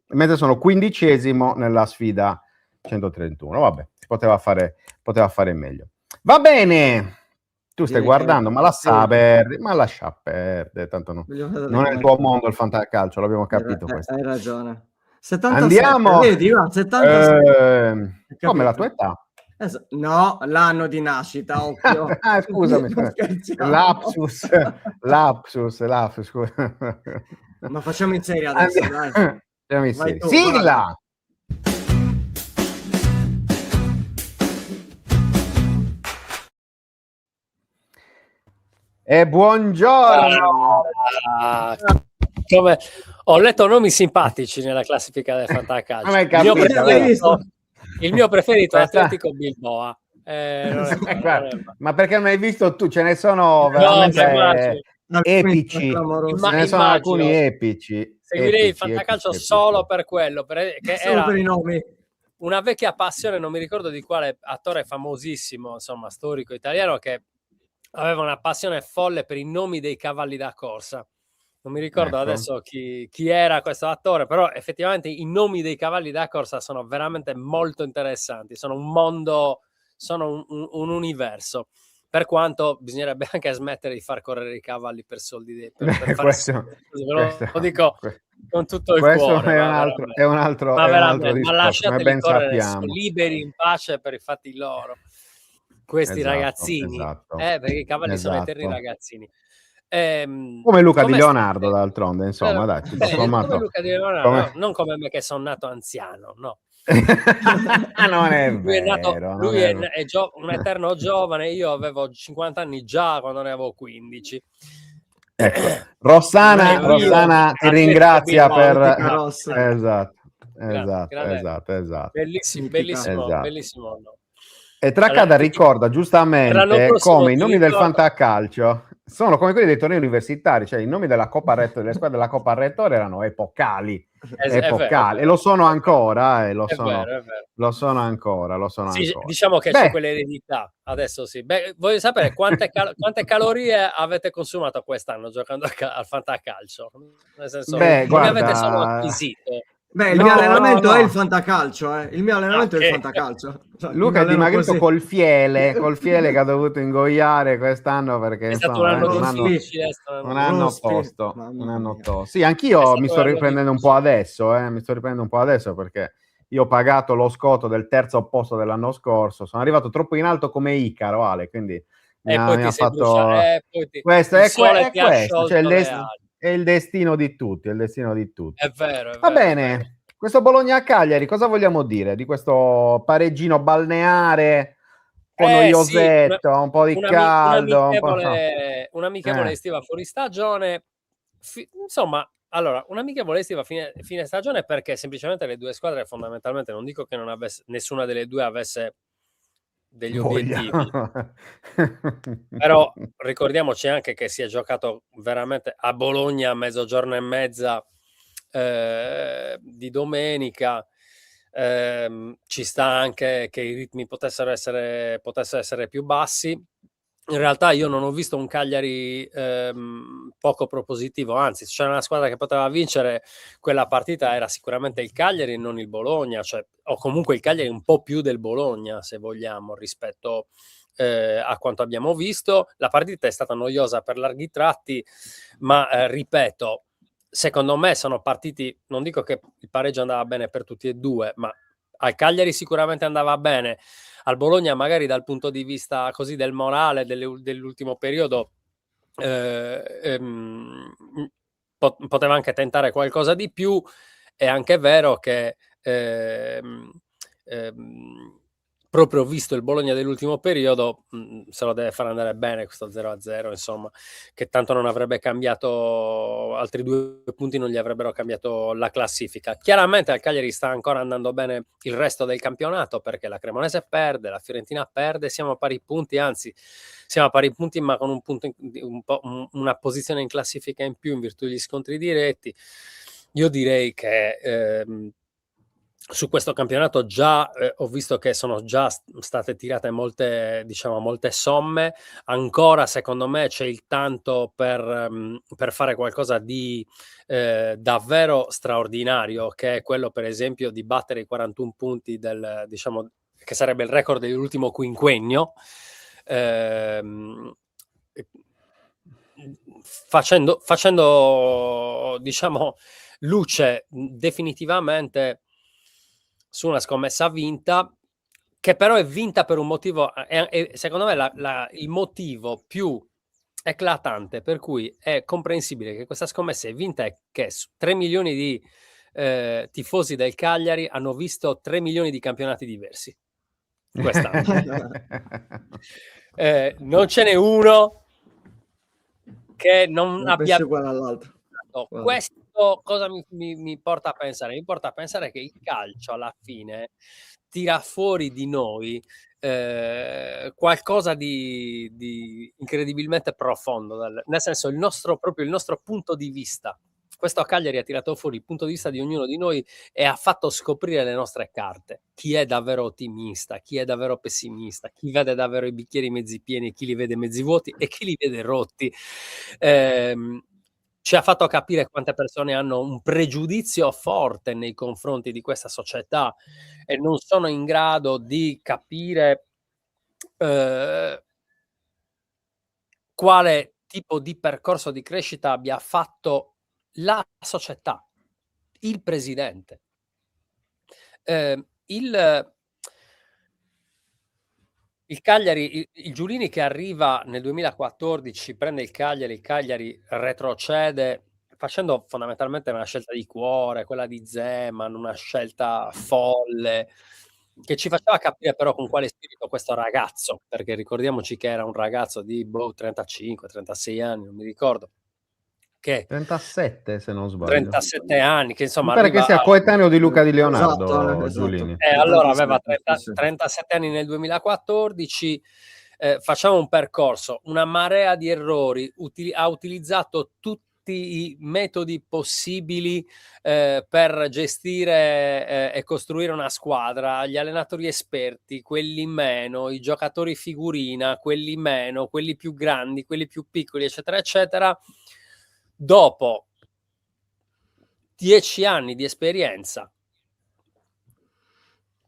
mentre sono 15esimo nella sfida 131. Vabbè, si poteva fare meglio. Va bene, tu stai guardando, ma lascia perdere, tanto non è il tuo mondo il fantacalcio, l'abbiamo capito questo. Hai ragione. 77, andiamo. Vedi, 77. Come la tua età? No, l'anno di nascita, occhio. Scusami. Lapsus. Scusa. Ma facciamo in serie adesso, dai. Facciamo in serie. Sigla! E buongiorno! Come ho letto nomi simpatici nella classifica del fantacalcio. Il mio preferito è Atletico Bilboa. Ma perché non hai visto tu? Ce ne sono veramente epici. Ce ne sono alcuni epici. Seguirei il fantacalcio solo per quello, perché solo per i nomi. Una vecchia passione, non mi ricordo di quale attore famosissimo, insomma, storico italiano, che aveva una passione folle per i nomi dei cavalli da corsa. Non mi ricordo adesso chi era questo attore, però effettivamente i nomi dei cavalli da corsa sono veramente molto interessanti, sono un mondo, sono un universo, per quanto bisognerebbe anche smettere di far correre i cavalli per soldi, lo dico con tutto il cuore. È un altro discorso, ma lasciateli correre, sono liberi in pace per i fatti loro, questi ragazzini, perché i cavalli sono eterni ragazzini. Come Luca Di Leonardo, d'altronde, insomma, dai, come Luca Di Leonardo, non come me che sono nato anziano, no. Non è vero. Lui è un eterno giovane, io avevo 50 anni già quando ne avevo 15. Ecco. Rossana ti ringrazia per... Esatto. Bellissimo no. E Traccada ricorda giustamente come i nomi del ricorda. fantacalcio sono come quelli dei tornei universitari, cioè i nomi della Coppa Rettore, delle squadre della Coppa Rettore erano epocali, È vero, e lo sono ancora, è vero. lo sono ancora. Sì, diciamo che c'è quell'eredità, adesso sì. Beh, voglio sapere quante calorie avete consumato quest'anno giocando al fantacalcio? Nel senso, o ne avete solo acquisito? Beh, il mio allenamento è il fantacalcio, Il mio allenamento è il fantacalcio. Luca è dimagrito col fiele che ha dovuto ingoiare quest'anno perché è stato un anno difficile, un anno tosto. Sì, anch'io mi sto riprendendo un po' adesso, perché io ho pagato lo scotto del terzo posto dell'anno scorso, sono arrivato troppo in alto come Icaro, Ale, quindi mi ha fatto... Questo è questo, cioè è il destino di tutti, È vero. Va bene, questo Bologna-Cagliari, cosa vogliamo dire di questo pareggino balneare, un po' noiosetto, un po' di caldo, un'amichevole estiva fuori stagione, insomma, allora, un'amichevole estiva fine stagione, perché semplicemente le due squadre fondamentalmente, non dico che nessuna delle due avesse degli obiettivi, però ricordiamoci anche che si è giocato veramente a Bologna a mezzogiorno e mezza di domenica. Ci sta anche che i ritmi potessero essere più bassi. In realtà io non ho visto un Cagliari poco propositivo, anzi, se c'era una squadra che poteva vincere quella partita era sicuramente il Cagliari e non il Bologna, cioè, o comunque il Cagliari un po' più del Bologna, se vogliamo, rispetto a quanto abbiamo visto. La partita è stata noiosa per larghi tratti, ma ripeto, secondo me sono partiti, non dico che il pareggio andava bene per tutti e due, ma al Cagliari sicuramente andava bene, al Bologna magari dal punto di vista così del morale dell'ultimo periodo poteva anche tentare qualcosa di più. È anche vero che proprio visto il Bologna dell'ultimo periodo se lo deve far andare bene questo 0-0, insomma, che tanto non avrebbe cambiato, altri 2 punti non gli avrebbero cambiato la classifica. Chiaramente al Cagliari sta ancora andando bene il resto del campionato, perché la Cremonese perde, la Fiorentina perde, siamo a pari punti, anzi siamo a pari punti ma con una posizione in classifica in più in virtù degli scontri diretti. Io direi che su questo campionato già ho visto che sono già state tirate molte somme. Ancora secondo me c'è il tanto per fare qualcosa di davvero straordinario, che è quello per esempio di battere i 41 punti che sarebbe il record dell'ultimo quinquennio, facendo luce definitivamente su una scommessa vinta, che però è vinta per un motivo, e secondo me il motivo più eclatante per cui è comprensibile che questa scommessa è vinta è che 3 milioni di tifosi del Cagliari hanno visto 3 milioni di campionati diversi quest'anno. Non ce n'è uno che non abbia uguale all'altro. Questo cosa mi porta a pensare? Mi porta a pensare che il calcio alla fine tira fuori di noi qualcosa di incredibilmente profondo, nel senso il nostro punto di vista. Questo a Cagliari ha tirato fuori il punto di vista di ognuno di noi e ha fatto scoprire le nostre carte. Chi è davvero ottimista, chi è davvero pessimista, chi vede davvero i bicchieri mezzi pieni, chi li vede mezzi vuoti e chi li vede rotti. Ci ha fatto capire quante persone hanno un pregiudizio forte nei confronti di questa società e non sono in grado di capire quale tipo di percorso di crescita abbia fatto la società, il presidente. Il Cagliari, il Giulini che arriva nel 2014, prende il Cagliari retrocede facendo fondamentalmente una scelta di cuore, quella di Zeman, una scelta folle, che ci faceva capire però con quale spirito questo ragazzo, perché ricordiamoci che era un ragazzo di 35-36 anni, non mi ricordo, che 37 se non sbaglio. 37 anni, che insomma mi pare che sia coetaneo di Luca Di Leonardo, esatto. Giulini. Allora aveva 37 anni nel 2014. Facciamo un percorso, una marea di errori, ha utilizzato tutti i metodi possibili per gestire e costruire una squadra, gli allenatori esperti, quelli meno, i giocatori figurina, quelli meno, quelli più grandi, quelli più piccoli, eccetera, eccetera. Dopo 10 anni di esperienza,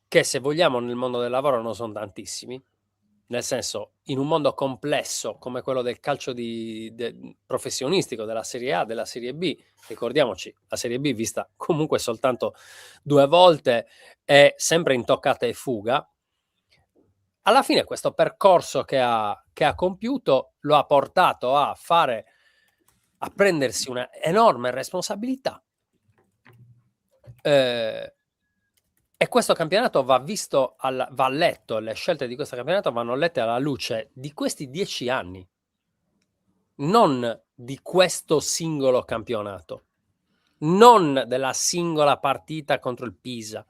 che se vogliamo nel mondo del lavoro non sono tantissimi, nel senso, in un mondo complesso come quello del calcio professionistico, della Serie A, della Serie B, ricordiamoci, la Serie B vista comunque soltanto 2 volte e sempre in toccata e fuga, alla fine questo percorso che ha compiuto lo ha portato a prendersi una enorme responsabilità. E questo campionato va letto, le scelte di questo campionato vanno lette alla luce di questi 10 anni, non di questo singolo campionato, non della singola partita contro il Pisa,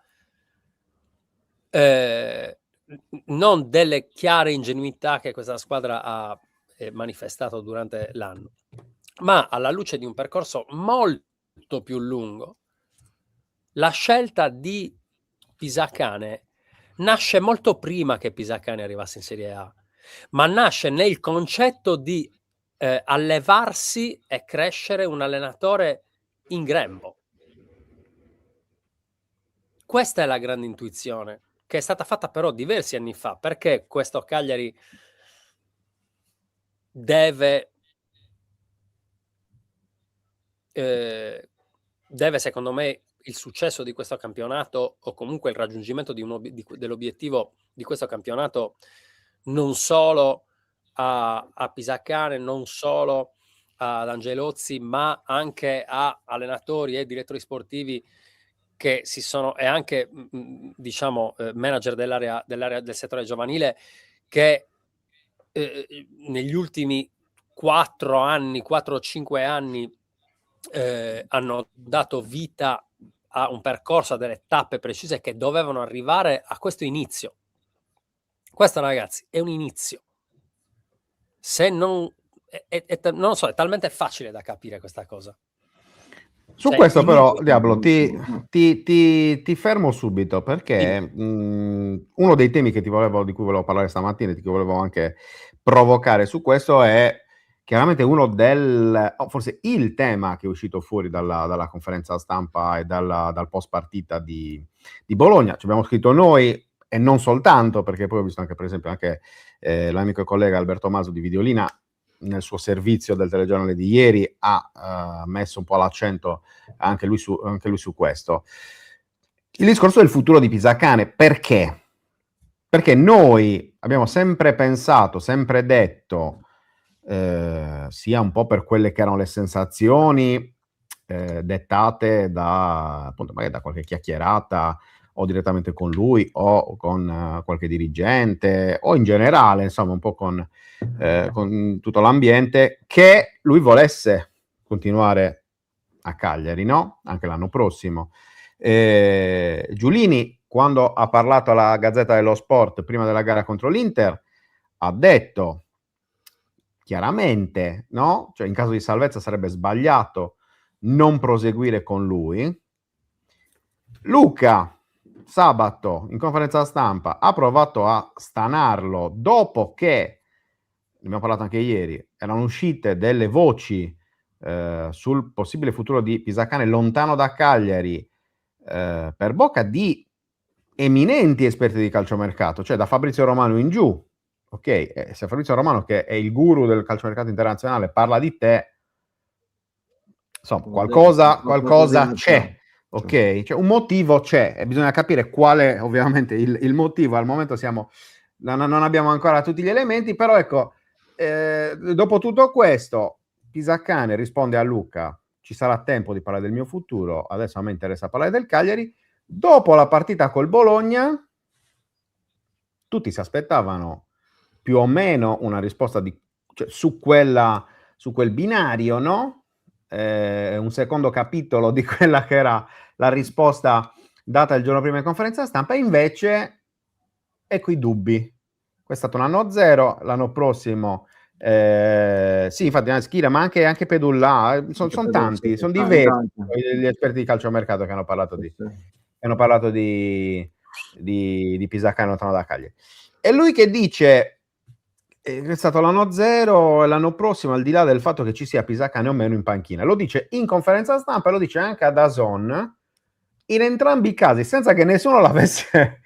non delle chiare ingenuità che questa squadra ha manifestato durante l'anno, ma alla luce di un percorso molto più lungo. La scelta di Pisacane nasce molto prima che Pisacane arrivasse in Serie A, ma nasce nel concetto di allevarsi e crescere un allenatore in grembo. Questa è la grande intuizione, che è stata fatta però diversi anni fa, perché questo Cagliari deve secondo me il successo di questo campionato, o comunque il raggiungimento dell'obiettivo di questo campionato, non solo a Pisacane, non solo ad Angelozzi, ma anche a allenatori e direttori sportivi che e anche diciamo manager dell'area del settore giovanile, che negli ultimi 4 o 5 anni hanno dato vita a un percorso, a delle tappe precise che dovevano arrivare a questo inizio. Questo, ragazzi, è un inizio. Se non non lo so, è talmente facile da capire questa cosa. Su questo però, Diablo, ti fermo subito, perché uno dei temi di cui volevo parlare stamattina, di cui volevo anche provocare su questo, è chiaramente forse il tema che è uscito fuori dalla conferenza stampa e dal post partita di Bologna. Ci abbiamo scritto noi, e non soltanto, perché poi ho visto anche, per esempio, anche l'amico e collega Alberto Maso di Videolina, nel suo servizio del telegiornale di ieri, ha messo un po' l'accento anche lui su questo. Il discorso del futuro di Pisacane, perché? Perché noi abbiamo sempre pensato, sempre detto, sia un po' per quelle che erano le sensazioni dettate appunto, magari da qualche chiacchierata, o direttamente con lui, o con qualche dirigente, o in generale, insomma, un po' con tutto l'ambiente, che lui volesse continuare a Cagliari, no? Anche l'anno prossimo. Giulini, quando ha parlato alla Gazzetta dello Sport prima della gara contro l'Inter, ha detto chiaramente, no? Cioè, in caso di salvezza sarebbe sbagliato non proseguire con lui. Luca sabato in conferenza stampa ha provato a stanarlo dopo che, ne abbiamo parlato anche ieri, erano uscite delle voci sul possibile futuro di Pisacane lontano da Cagliari, per bocca di eminenti esperti di calciomercato, cioè da Fabrizio Romano in giù. Ok, se Fabrizio Romano, che è il guru del calciomercato internazionale, parla di te, insomma, qualcosa c'è. Ok, cioè un motivo c'è, e bisogna capire quale, ovviamente, il motivo. Al momento non abbiamo ancora tutti gli elementi, però ecco, dopo tutto questo, Pisacane risponde a Luca: ci sarà tempo di parlare del mio futuro, adesso a me interessa parlare del Cagliari. Dopo la partita col Bologna, tutti si aspettavano più o meno una risposta su quel binario, no? un secondo capitolo di quella che era la risposta data il giorno prima in conferenza stampa, e invece ecco i dubbi. Questo è stato un anno zero, l'anno prossimo sì, infatti Schira, ma anche Pedulla, sono tanti, sono diversi gli esperti di calciomercato che hanno parlato di Pisacane lontano da Cagliari. E lui che dice è stato l'anno zero, e l'anno prossimo, al di là del fatto che ci sia Pisacane o meno in panchina, lo dice in conferenza stampa e lo dice anche a DAZN, in entrambi i casi senza che nessuno l'avesse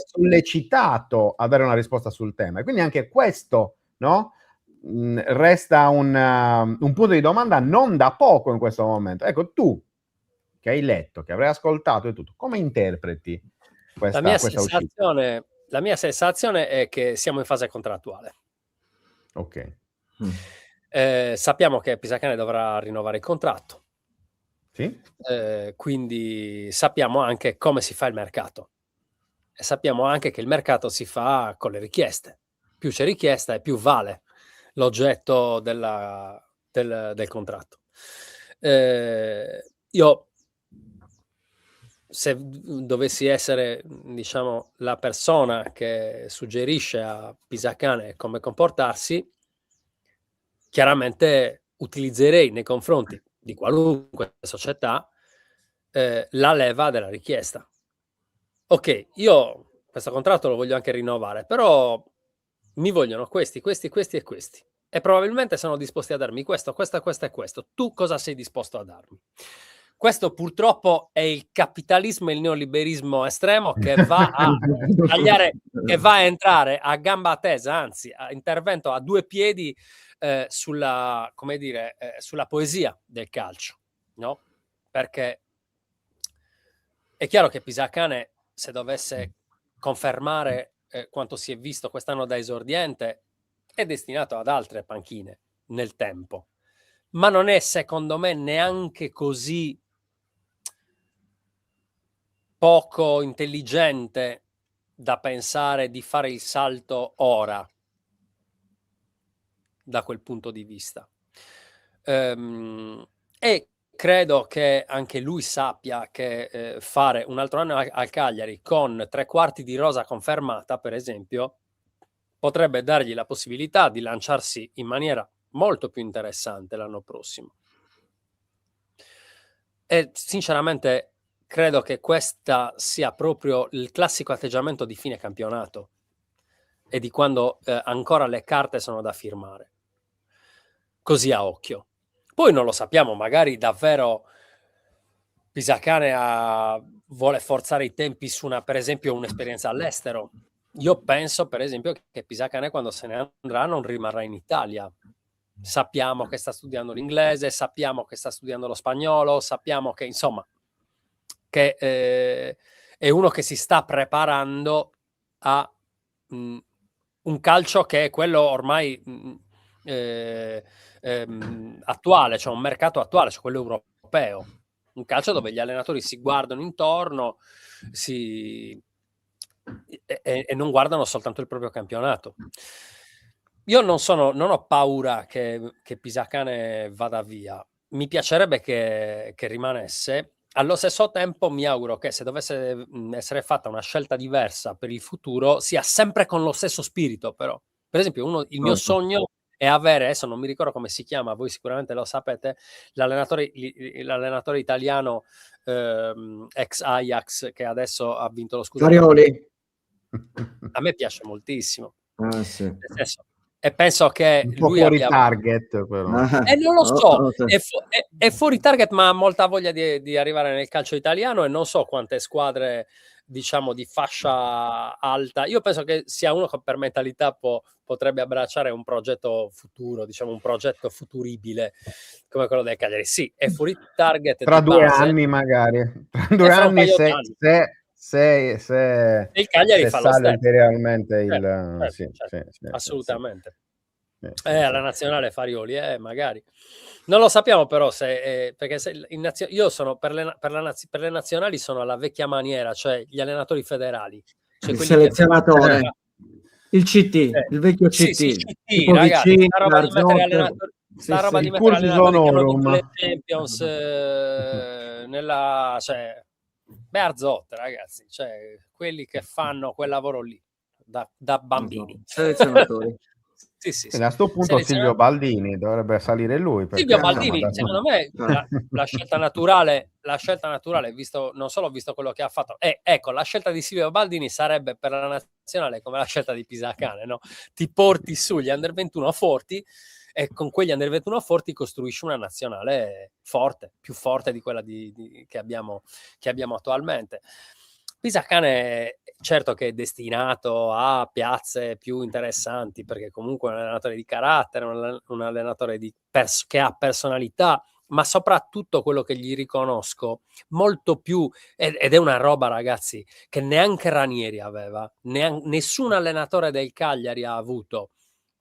sollecitato a dare una risposta sul tema. E quindi anche questo, no, resta un punto di domanda non da poco in questo momento. Ecco, tu che hai letto, che avrai ascoltato e tutto, come interpreti questa uscita? La mia sensazione è che siamo in fase contrattuale. Ok. Sappiamo che Pisacane dovrà rinnovare il contratto. Sì. Quindi sappiamo anche come si fa il mercato. E sappiamo anche che il mercato si fa con le richieste. Più c'è richiesta e più vale l'oggetto del contratto. Io, se dovessi essere, diciamo, la persona che suggerisce a Pisacane come comportarsi, chiaramente utilizzerei nei confronti di qualunque società la leva della richiesta. Ok, io questo contratto lo voglio anche rinnovare, però mi vogliono questi e questi. E probabilmente sono disposti a darmi questo e questo. Tu cosa sei disposto a darmi? Questo purtroppo è il capitalismo e il neoliberismo estremo che va a tagliare, che va a entrare a gamba tesa, anzi a intervento a due piedi sulla, come dire, sulla poesia del calcio, no? Perché è chiaro che Pisacane, se dovesse confermare quanto si è visto quest'anno da esordiente, è destinato ad altre panchine nel tempo, ma non è, secondo me, neanche così poco intelligente da pensare di fare il salto ora da quel punto di vista. E credo che anche lui sappia che fare un altro anno al Cagliari con 3/4 di rosa confermata, per esempio, potrebbe dargli la possibilità di lanciarsi in maniera molto più interessante l'anno prossimo. E sinceramente credo che questa sia proprio il classico atteggiamento di fine campionato e di quando ancora le carte sono da firmare. Così a occhio. Poi non lo sappiamo, magari davvero Pisacane vuole forzare i tempi su per esempio un'esperienza all'estero. Io penso per esempio che Pisacane quando se ne andrà non rimarrà in Italia. Sappiamo che sta studiando l'inglese, sappiamo che sta studiando lo spagnolo, sappiamo che insomma che è uno che si sta preparando a un calcio che è quello ormai attuale, cioè un mercato attuale, cioè quello europeo, un calcio dove gli allenatori si guardano intorno e non guardano soltanto il proprio campionato. Io non ho paura che Pisacane vada via, mi piacerebbe che rimanesse. Allo stesso tempo mi auguro che se dovesse essere fatta una scelta diversa per il futuro sia sempre con lo stesso spirito, però. Per esempio, il mio sogno è avere, adesso non mi ricordo come si chiama, voi sicuramente lo sapete, l'allenatore italiano ex Ajax che adesso ha vinto lo scudetto. Farioli. A me piace moltissimo. Sì. Nel senso, e penso che un po' lui fuori abbia target però. non lo so, è fuori target, ma ha molta voglia di arrivare nel calcio italiano e non so quante squadre, diciamo, di fascia alta. Io penso che sia uno che per mentalità potrebbe abbracciare un progetto futuro, diciamo un progetto futuribile come quello del Cagliari. Sì, è fuori target tra di 2 base, anni magari, tra 2 anni se il Cagliari fa lo sale step. ulteriormente Certo. Assolutamente. Sì. Alla nazionale Farioli, magari. Non lo sappiamo però perché io sono per le nazionali sono alla vecchia maniera, cioè gli allenatori federali. Cioè il selezionatore, il CT, il vecchio CT. Sì, ragazzi, sta roba di mettere allenatori che hanno vinto le Champions cioè Bearzotte, ragazzi, cioè quelli che fanno quel lavoro lì da bambini. Selezionatori. Sì. A questo punto Silvio Baldini dovrebbe salire lui. Silvio Baldini, secondo me, la scelta naturale, non solo visto quello che ha fatto, ecco, la scelta di Silvio Baldini sarebbe per la nazionale come la scelta di Pisacane, no? Ti porti su gli under 21 forti e con quegli under 21 forti costruisci una nazionale forte, più forte di quella che abbiamo attualmente. Pisacane certo che è destinato a piazze più interessanti, perché comunque è un allenatore di carattere, un allenatore che ha personalità, ma soprattutto quello che gli riconosco molto più, ed è una roba, ragazzi, che neanche Ranieri aveva, nessun allenatore del Cagliari ha avuto,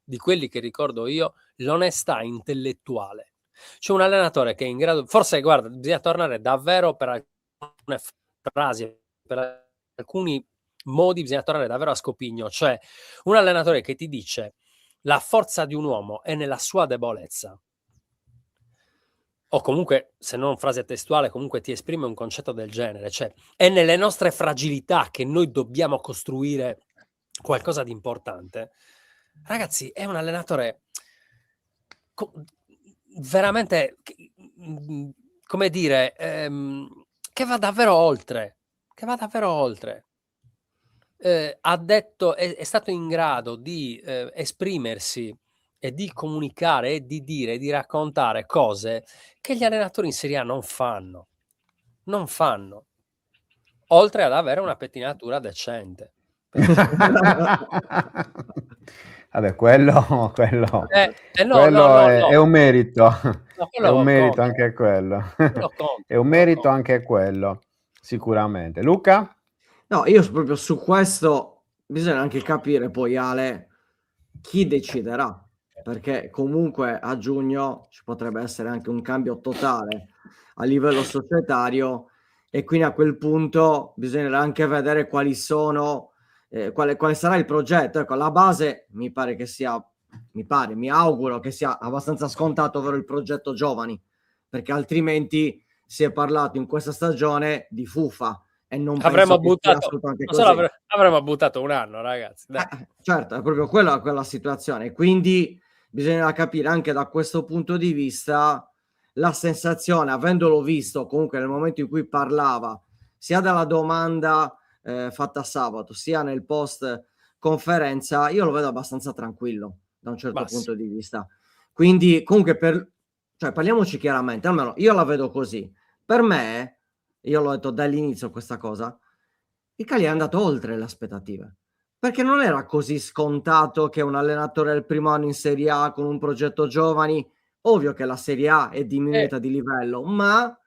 di quelli che ricordo io, l'onestà intellettuale. C'è un allenatore che è in grado, forse guarda, bisogna tornare davvero per alcune frasi, per alcuni modi bisogna tornare davvero a Scopigno, cioè un allenatore che ti dice la forza di un uomo è nella sua debolezza, o comunque, se non frase testuale, comunque ti esprime un concetto del genere, cioè è nelle nostre fragilità che noi dobbiamo costruire qualcosa di importante. Ragazzi, è un allenatore veramente, come dire, che va davvero oltre. Ha detto, è stato in grado di esprimersi e di comunicare e di dire, di raccontare cose che gli allenatori in Serie A non fanno, oltre ad avere una pettinatura decente. Vabbè, quello è un merito, è un merito anche quello. È un merito anche quello, sicuramente. Luca? No, io proprio su questo bisogna anche capire poi, Ale, chi deciderà, perché comunque a giugno ci potrebbe essere anche un cambio totale a livello societario e quindi a quel punto bisognerà anche vedere quali sono, quale sarà il progetto. Ecco, la base mi auguro che sia abbastanza scontato, ovvero il progetto giovani, perché altrimenti si è parlato in questa stagione di FUFA e non avremmo buttato un anno, ragazzi. Certo, è proprio quella situazione, quindi bisogna capire anche da questo punto di vista la sensazione, avendolo visto comunque nel momento in cui parlava sia della domanda fatta sabato sia nel post conferenza, io lo vedo abbastanza tranquillo da un certo punto di vista, quindi comunque parliamoci chiaramente, almeno io la vedo così. Per me, io l'ho detto dall'inizio questa cosa, il Cagliari è andato oltre le aspettative, perché non era così scontato che un allenatore del primo anno in Serie A con un progetto giovani, ovvio che la Serie A è diminuita di livello, ma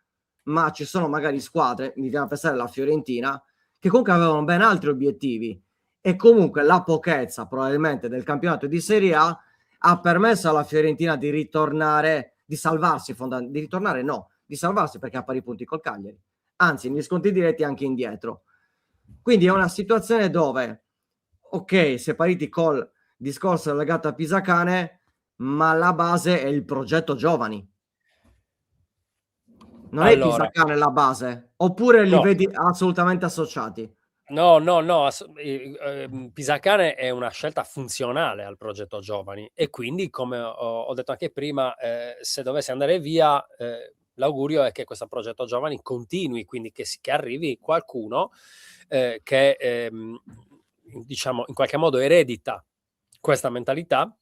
ci sono magari squadre, mi viene a pensare la Fiorentina, che comunque avevano ben altri obiettivi e comunque la pochezza probabilmente del campionato di Serie A ha permesso alla Fiorentina di ritornare, di salvarsi, di salvarsi perché ha pari punti col Cagliari, anzi negli scontri diretti anche indietro. Quindi è una situazione dove, ok, si è partiti col discorso legato a Pisacane, ma la base è il progetto giovani. Non è Pisacane la base? Oppure li vedi assolutamente associati? No, Pisacane è una scelta funzionale al progetto giovani e quindi, come ho detto anche prima, se dovesse andare via, l'augurio è che questo progetto giovani continui, quindi che arrivi qualcuno che diciamo in qualche modo eredita questa mentalità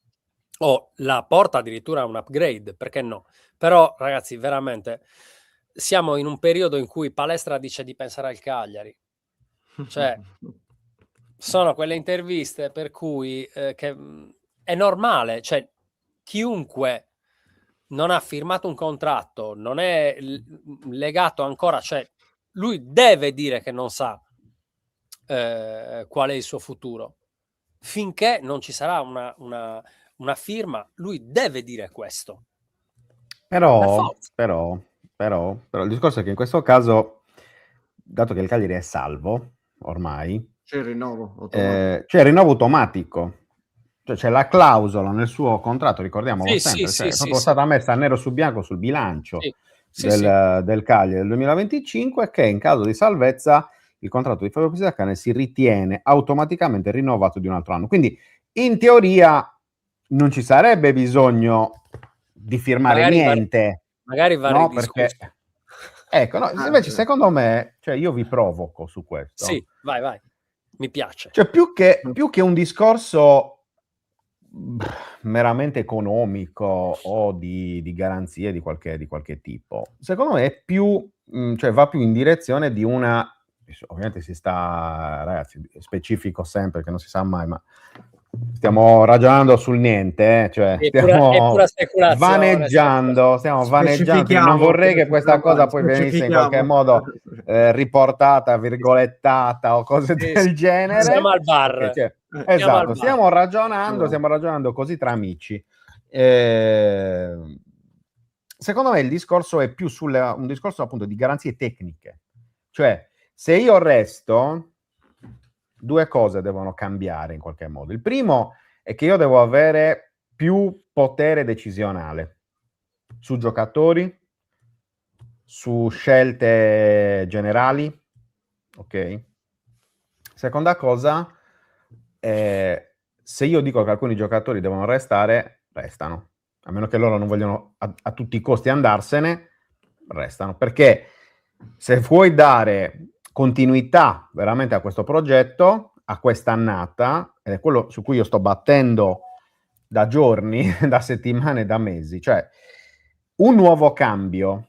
o la porta addirittura a un upgrade, perché no? Però ragazzi, veramente siamo in un periodo in cui Palestra dice di pensare al Cagliari, cioè sono quelle interviste per cui che è normale, cioè chiunque non ha firmato un contratto, non è legato ancora, cioè lui deve dire che non sa qual è il suo futuro. Finché non ci sarà una firma, lui deve dire questo. Però il discorso è che in questo caso, dato che il Cagliari è salvo ormai, c'è il rinnovo automatico. cioè c'è la clausola nel suo contratto, ricordiamolo sempre, sì, è proprio stata messa nero su bianco sul bilancio del Cagliari del 2025, che in caso di salvezza il contratto di Fabio Pisacane si ritiene automaticamente rinnovato di un altro anno. Quindi in teoria non ci sarebbe bisogno di firmare niente. Magari va no? ridiscusso. Perché, ecco, no, invece secondo me, cioè io vi provoco su questo. Sì, vai. Mi piace. Cioè più che un discorso meramente economico o di garanzie di qualche tipo, secondo me è più, cioè va più in direzione di una, ovviamente ragazzi, specifico sempre che non si sa mai, ma stiamo ragionando sul niente, cioè stiamo vaneggiando, non vorrei che questa cosa poi venisse in qualche modo riportata, virgolettata o cose del genere. Siamo al bar. Okay, esatto, stiamo ragionando così tra amici. Secondo me il discorso è più un discorso appunto di garanzie tecniche, cioè se io resto, due cose devono cambiare in qualche modo. Il primo è che io devo avere più potere decisionale su giocatori, su scelte generali, ok? Seconda cosa, se io dico che alcuni giocatori devono restare, restano. A meno che loro non vogliono a tutti i costi andarsene, restano. Perché se vuoi dare continuità veramente a questo progetto, a quest'annata, ed è quello su cui io sto battendo da giorni, da settimane, da mesi, cioè un nuovo cambio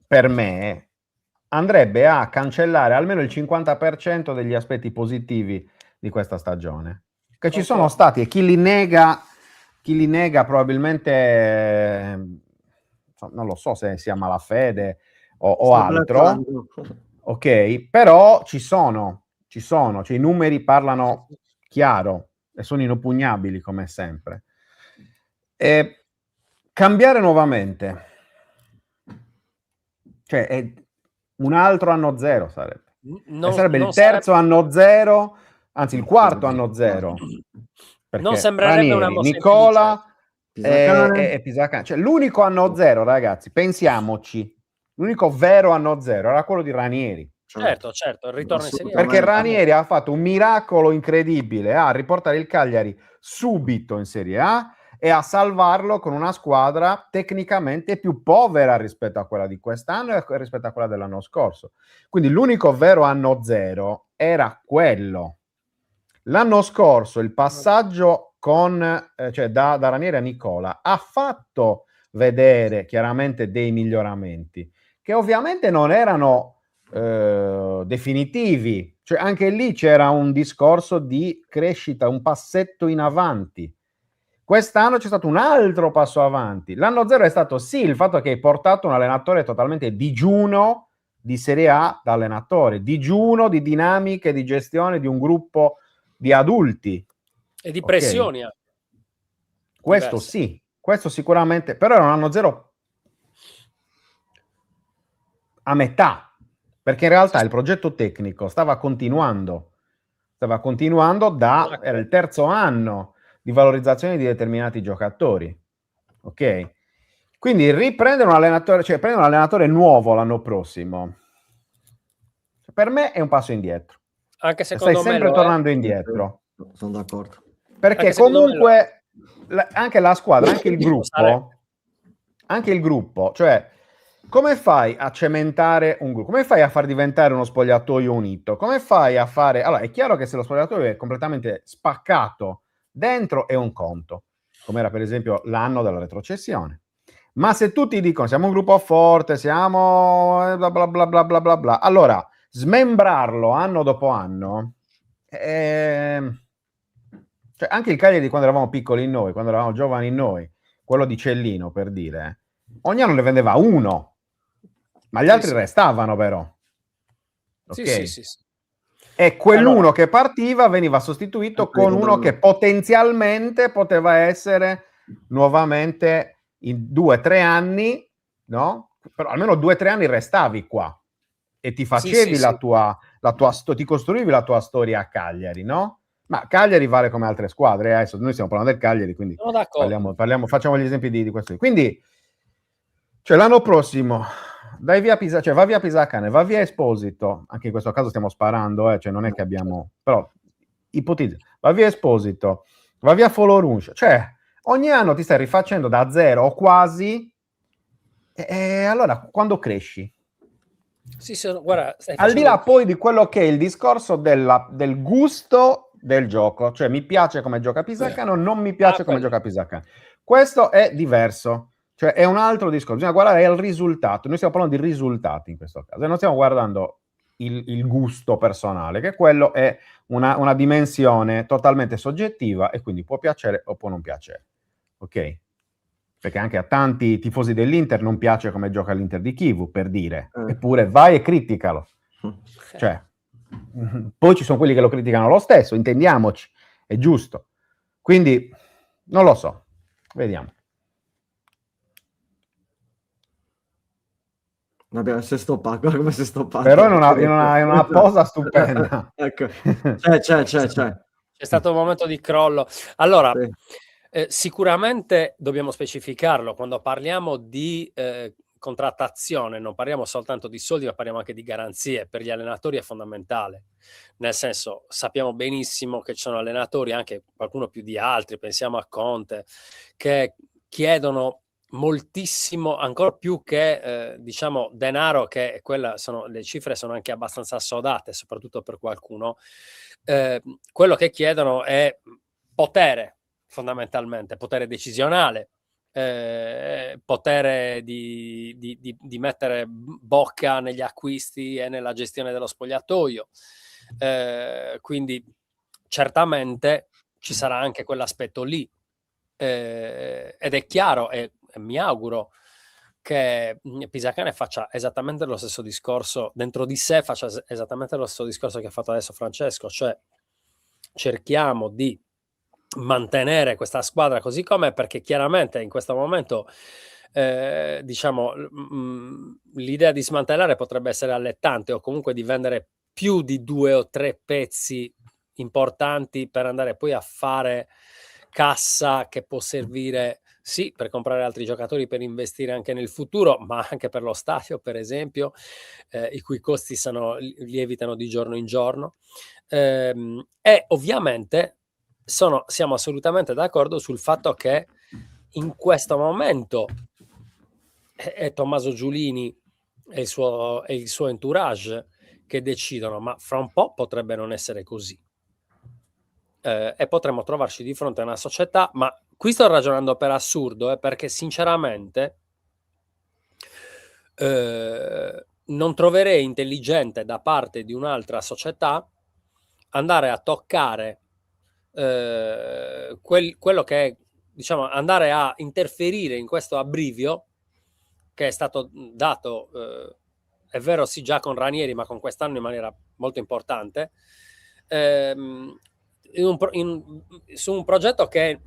per me andrebbe a cancellare almeno il 50% degli aspetti positivi di questa stagione, che ci sono stati, e chi li nega probabilmente non lo so se sia malafede o altro, ok, però ci sono, cioè i numeri parlano chiaro e sono inoppugnabili come sempre. E cambiare nuovamente, cioè è un altro anno zero sarebbe. Sarebbe il terzo anno zero, anzi il quarto anno zero. Non sembrerebbe una mossa Nicola e Pisacane. Cioè l'unico anno zero, ragazzi, pensiamoci, l'unico vero anno zero era quello di Ranieri. Certo, il ritorno in Serie A. Perché Ranieri ha fatto un miracolo incredibile a riportare il Cagliari subito in Serie A e a salvarlo con una squadra tecnicamente più povera rispetto a quella di quest'anno e rispetto a quella dell'anno scorso. Quindi l'unico vero anno zero era quello. L'anno scorso il passaggio cioè da Ranieri a Nicola ha fatto vedere chiaramente dei miglioramenti che ovviamente non erano definitivi, cioè anche lì c'era un discorso di crescita, un passetto in avanti. Quest'anno c'è stato un altro passo avanti. L'anno zero è stato sì il fatto che hai portato un allenatore totalmente digiuno di Serie A da allenatore, digiuno di dinamiche di gestione di un gruppo di adulti e di pressioni. Questo sì, questo sicuramente, però era un anno zero a metà, perché in realtà il progetto tecnico stava continuando era il terzo anno di valorizzazione di determinati giocatori, ok? Quindi riprendere un allenatore, cioè prendere un allenatore nuovo l'anno prossimo, per me è un passo indietro. Anche secondo me stai sempre tornando indietro. Sono d'accordo. Perché comunque anche la squadra, anche il gruppo, cioè come fai a cementare un gruppo? Come fai a far diventare uno spogliatoio unito? Come fai a fare... Allora, è chiaro che se lo spogliatoio è completamente spaccato dentro è un conto, come era per esempio l'anno della retrocessione. Ma se tutti dicono siamo un gruppo forte, siamo bla bla bla bla bla bla bla, allora smembrarlo anno dopo anno... Cioè anche il Cagliari di quando eravamo piccoli noi, quando eravamo giovani noi, quello di Cellino per dire, ogni anno ne vendeva uno, ma gli altri restavano però. Ok? Sì. E quell'uno che partiva veniva sostituito con uno che potenzialmente poteva essere nuovamente in 2 o 3 anni, no? Però almeno 2 o 3 anni restavi qua e ti facevi ti costruivi la tua storia a Cagliari, no? Ma Cagliari vale come altre squadre, adesso noi stiamo parlando del Cagliari, quindi parliamo, facciamo gli esempi di questo. Quindi, cioè, l'anno prossimo va via Pisacane, va via Esposito, anche in questo caso stiamo sparando, cioè non è che abbiamo, però ipotizza, va via Esposito, va via Foloruncio, cioè ogni anno ti stai rifacendo da zero o quasi, e allora quando cresci? Sì, guarda, al di là poi di quello che è il discorso del gusto del gioco, cioè mi piace come gioca Pisacane o non mi piace come gioca Pisacane, questo è diverso, cioè è un altro discorso, bisogna guardare il risultato, noi stiamo parlando di risultati in questo caso e non stiamo guardando il gusto personale, che quello è una dimensione totalmente soggettiva e quindi può piacere o può non piacere, ok? Perché anche a tanti tifosi dell'Inter non piace come gioca l'Inter di Chivu, per dire, eppure vai e criticalo, cioè poi ci sono quelli che lo criticano lo stesso, intendiamoci, è giusto, quindi non lo so, vediamo. Vabbè, si è stoppato, guarda come si è stoppato. Però è una posa stupenda. Ecco. C'è. C'è stato un momento di crollo. Allora, sicuramente dobbiamo specificarlo, quando parliamo di contrattazione non parliamo soltanto di soldi, ma parliamo anche di garanzie. Per gli allenatori è fondamentale, nel senso, sappiamo benissimo che ci sono allenatori, anche qualcuno più di altri, pensiamo a Conte, che chiedono moltissimo, ancora più che diciamo denaro, che le cifre sono anche abbastanza assodate, soprattutto per qualcuno. Quello che chiedono è potere, fondamentalmente potere decisionale, potere di mettere bocca negli acquisti e nella gestione dello spogliatoio, quindi certamente ci sarà anche quell'aspetto lì, ed è chiaro e mi auguro che Pisacane faccia esattamente lo stesso discorso dentro di sé, faccia esattamente lo stesso discorso che ha fatto adesso Francesco, cioè cerchiamo di mantenere questa squadra così com'è, perché chiaramente in questo momento diciamo l'idea di smantellare potrebbe essere allettante, o comunque di vendere più di 2 o 3 pezzi importanti per andare poi a fare cassa che può servire sì per comprare altri giocatori, per investire anche nel futuro, ma anche per lo stadio, per esempio, i cui costi lievitano di giorno in giorno, e ovviamente siamo assolutamente d'accordo sul fatto che in questo momento è Tommaso Giulini e il suo entourage che decidono, ma fra un po' potrebbe non essere così, e potremmo trovarci di fronte a una società, ma qui sto ragionando per assurdo, perché sinceramente non troverei intelligente da parte di un'altra società andare a toccare quello che è, diciamo, andare a interferire in questo abbrivio che è stato dato, è vero sì già con Ranieri, ma con quest'anno in maniera molto importante, su un progetto che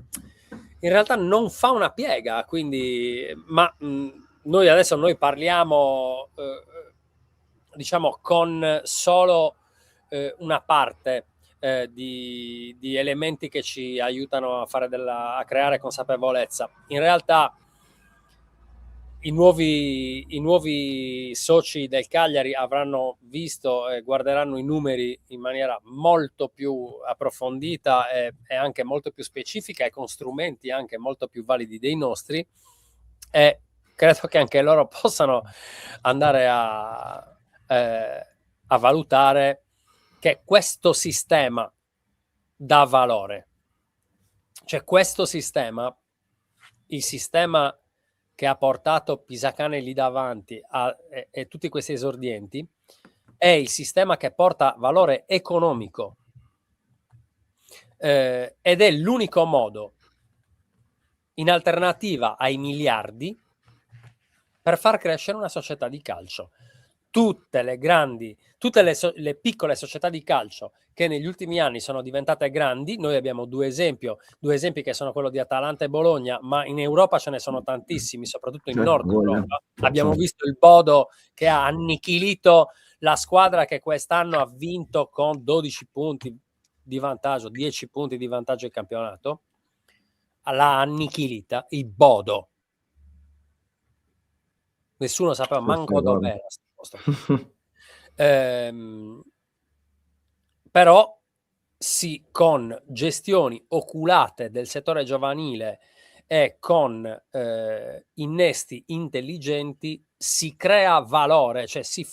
in realtà non fa una piega, quindi, ma noi parliamo diciamo con solo una parte di elementi che ci aiutano a creare consapevolezza. In realtà i nuovi soci del Cagliari avranno visto e guarderanno i numeri in maniera molto più approfondita e anche molto più specifica, e con strumenti anche molto più validi dei nostri, e credo che anche loro possano andare a valutare che questo sistema dà valore, cioè questo sistema, il sistema che ha portato Pisacane lì davanti e tutti questi esordienti, è il sistema che porta valore economico, ed è l'unico modo, in alternativa ai miliardi, per far crescere una società di calcio. Tutte le piccole società di calcio che negli ultimi anni sono diventate grandi, noi abbiamo due esempi che sono quello di Atalanta e Bologna, ma in Europa ce ne sono tantissimi, soprattutto in Nord Europa. Abbiamo visto il Bodo che ha annichilito la squadra che quest'anno ha vinto con 12 punti, di vantaggio, 10 punti di vantaggio in campionato, l'ha annichilita il Bodo. Nessuno sapeva manco dov'era. Però sì, con gestioni oculate del settore giovanile e con innesti intelligenti si crea valore, cioè si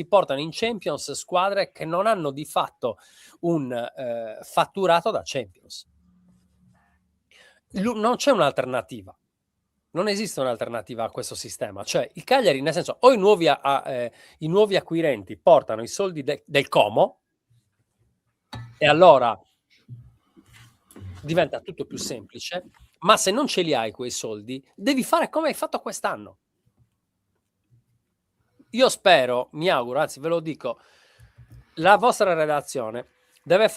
portano in Champions squadre che non hanno di fatto un fatturato da Champions. Non c'è un'alternativa. Non esiste un'alternativa a questo sistema. Cioè il Cagliari, nel senso, o i nuovi acquirenti portano i soldi del Como, e allora diventa tutto più semplice, ma se non ce li hai quei soldi, devi fare come hai fatto quest'anno. Io spero, mi auguro, anzi ve lo dico, la vostra redazione deve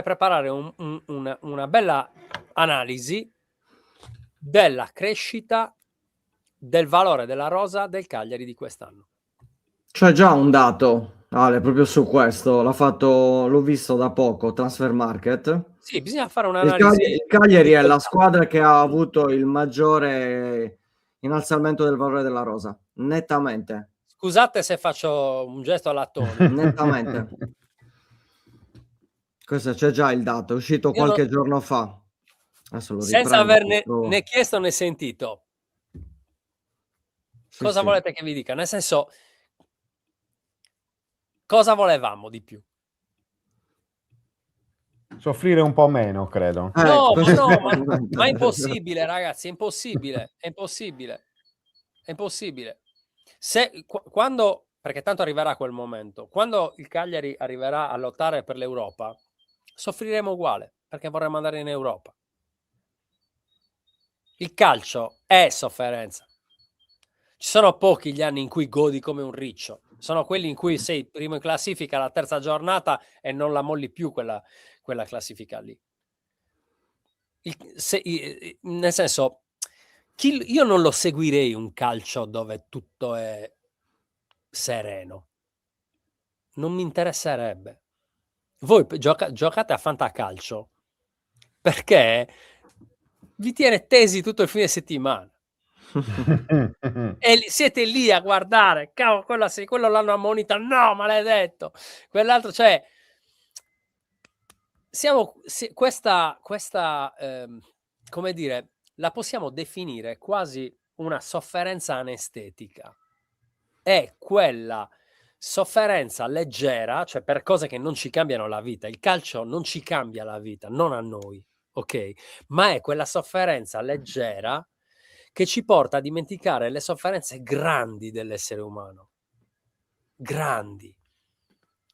preparare una bella analisi della crescita del valore della rosa del Cagliari di quest'anno. C'è già un dato, Ale, proprio su questo, l'ho visto da poco, Transfer Market. Sì, bisogna fare un'analisi. Il Cagliari è la squadra che ha avuto il maggiore innalzamento del valore della rosa, nettamente. Scusate se faccio un gesto all'attone. Nettamente. Questo c'è già il dato, è uscito qualche giorno fa. Senza averne né chiesto né sentito. Cosa volete che vi dica? Nel senso, cosa volevamo di più? Soffrire un po' meno, credo. No, ma è impossibile, ragazzi, è impossibile. Quando, perché tanto arriverà quel momento, quando il Cagliari arriverà a lottare per l'Europa, soffriremo uguale, perché vorremmo andare in Europa. Il calcio è sofferenza. Ci sono pochi gli anni in cui godi come un riccio. Sono quelli in cui sei primo in classifica la terza giornata e non la molli più quella classifica lì. Nel senso, io non lo seguirei un calcio dove tutto è sereno. Non mi interesserebbe. Voi giocate a fantacalcio perché vi tiene tesi tutto il fine settimana. E siete lì a guardare, cavolo, quello l'hanno ammonito, no, maledetto, quell'altro, cioè questa come dire, la possiamo definire quasi una sofferenza anestetica. È quella sofferenza leggera, cioè per cose che non ci cambiano la vita. Il calcio non ci cambia la vita, non a noi, ok? Ma è quella sofferenza leggera che ci porta a dimenticare le sofferenze grandi dell'essere umano. Grandi.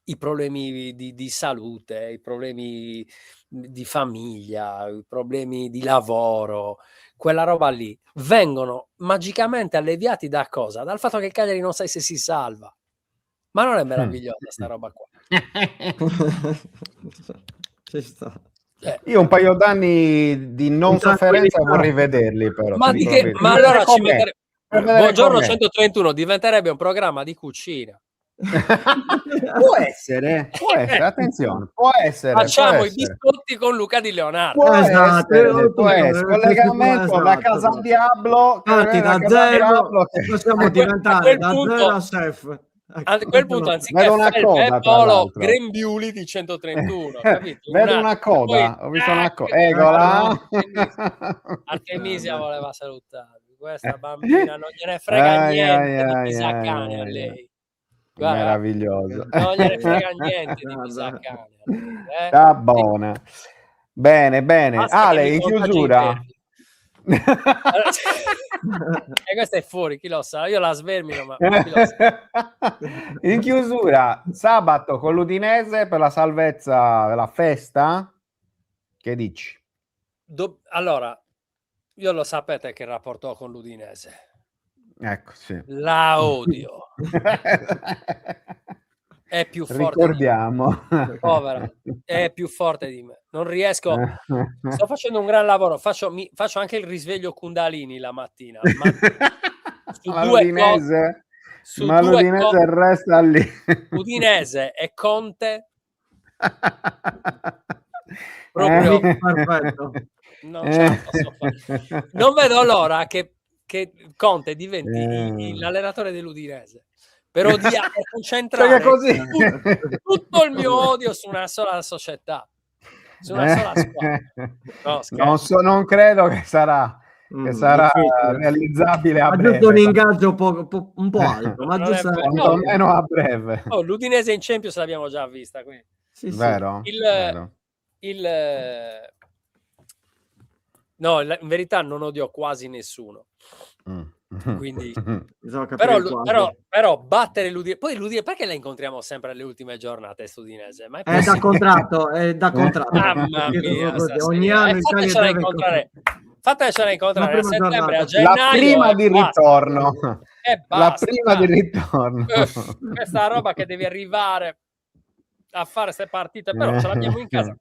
I problemi di salute, i problemi di famiglia, i problemi di lavoro, quella roba lì, vengono magicamente alleviati da cosa? Dal fatto che il Cagliari non sai se si salva. Ma non è meravigliosa sta roba qua? Ci sta. Io un paio d'anni di non sofferenza vorrei vederli, però. Ma allora Buongiorno 131 diventerebbe un programma di cucina. Può essere, attenzione, può essere. Facciamo i biscotti con Luca Di Leonardo. Può essere, collegamento da Casa Diablo. Parti da zero, possiamo diventare da zero a chef. A quel punto, anziché Polo Grembiuli di 131, capito? Vedo una coda, ho visto una coda. Eccola. Artemisia voleva salutarvi. Questa bambina non gliene frega niente di Pisacane a lei. Guarda, meraviglioso. Non gliene frega niente di Pisacane. Sta buona. Bene. Ale, in chiusura. E questa è fuori, chi lo sa, io la svermino, ma chi lo sa. In chiusura, sabato con l'Udinese per la salvezza della festa, che dici? Allora, io lo sapete che rapporto ho con l'Udinese, ecco, sì. La odio. È più forte ricordiamo di me. Povera, è più forte di me, non riesco, sto facendo un gran lavoro, faccio anche il risveglio Kundalini la mattina, ma su l'Udinese resta lì. Udinese e Conte Proprio perfetto. Non ce la posso fare. Non vedo l'ora che Conte diventi l'allenatore dell'Udinese per odiare, per concentrare così. tutto il mio odio su una sola società, su una sola squadra. Non credo che sarà realizzabile a breve. Giusto un ingaggio un po' alto, ma giusto quantomeno a breve. L'Udinese in Champions l'abbiamo già vista qui. Sì, vero? No, in verità non odio quasi nessuno. Quindi però battere l'Udinese, poi l'Udinese, perché la incontriamo sempre alle ultime giornate Udinese? Ma è da contratto, mamma mia, ogni anno fatecela incontrare a settembre, a gennaio, la prima di ritorno e basta, la prima di ritorno. Questa roba che devi arrivare a fare queste partite, però ce l'abbiamo in casa.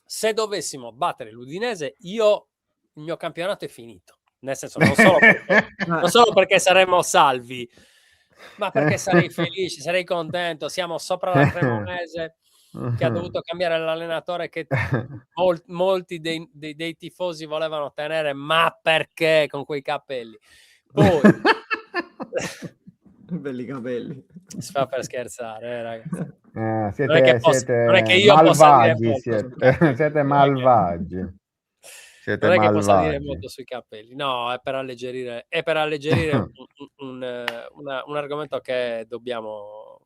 Se dovessimo battere l'Udinese, il mio campionato è finito. Nel senso, non solo perché saremmo salvi, ma perché sarei felice, sarei contento. Siamo sopra la Cremonese, che ha dovuto cambiare l'allenatore che molti dei tifosi volevano tenere, ma perché con quei capelli? Poi belli capelli. Si fa per scherzare, ragazzi. Siete non è che io malvagi, possa dire siete malvagi. Non è che possa dire molto sui capelli, no, è per alleggerire un argomento che dobbiamo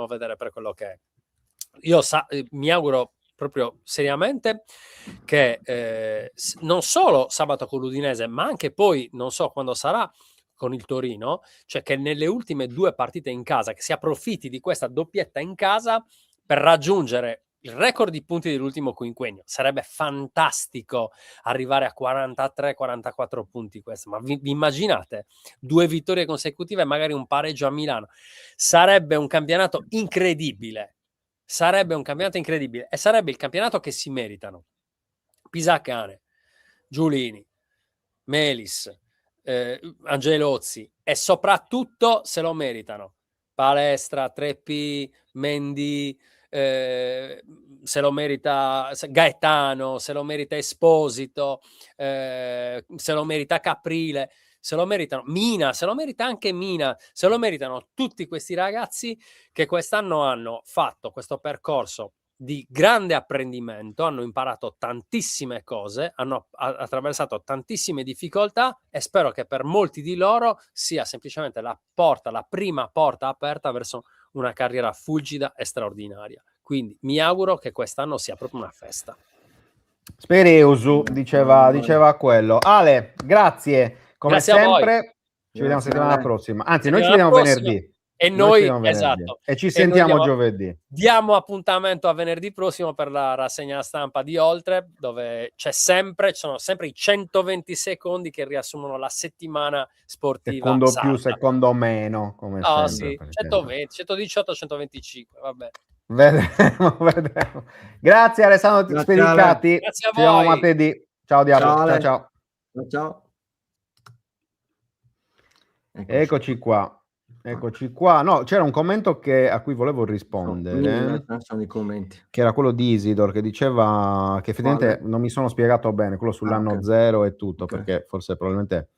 vedere per quello che è. Io mi auguro proprio seriamente che non solo sabato con l'Udinese, ma anche poi, non so quando sarà, con il Torino, cioè che nelle ultime 2 partite in casa, che si approfitti di questa doppietta in casa per raggiungere il record di punti dell'ultimo quinquennio. Sarebbe fantastico arrivare a 43-44 punti questo, ma vi immaginate 2 vittorie consecutive e magari un pareggio a Milano? Sarebbe un campionato incredibile, e sarebbe il campionato che si meritano Pisacane, Giulini, Melis, Angelozzi, e soprattutto se lo meritano Palestra, 3P, Mendy, se lo merita Gaetano, se lo merita Esposito, se lo merita Caprile, se lo meritano Mina, se lo merita anche Mina, se lo meritano tutti questi ragazzi che quest'anno hanno fatto questo percorso di grande apprendimento, hanno imparato tantissime cose, hanno attraversato tantissime difficoltà, e spero che per molti di loro sia semplicemente la prima porta aperta verso una carriera fulgida e straordinaria. Quindi mi auguro che quest'anno sia proprio una festa. Spereusu diceva quello. Ale, grazie come sempre. Ci vediamo settimana prossima. Anzi, noi ci vediamo venerdì. E noi esatto. E ci sentiamo giovedì. Diamo appuntamento a venerdì prossimo per la rassegna stampa di Oltre, dove ci sono sempre i 120 secondi che riassumono la settimana sportiva. Secondo sarda. Più, secondo meno, come sempre. Sì, 120, 118, 125, vabbè. Vedremo. Grazie Alessandro Spedicati. Grazie a voi. Ci vediamo martedì. Ciao Diavolo. Ciao. Eccoci qua. No, c'era un commento a cui volevo rispondere, sono i commenti, che era quello di Isidor, che diceva che effettivamente non mi sono spiegato bene quello sull'anno zero e tutto, perché forse probabilmente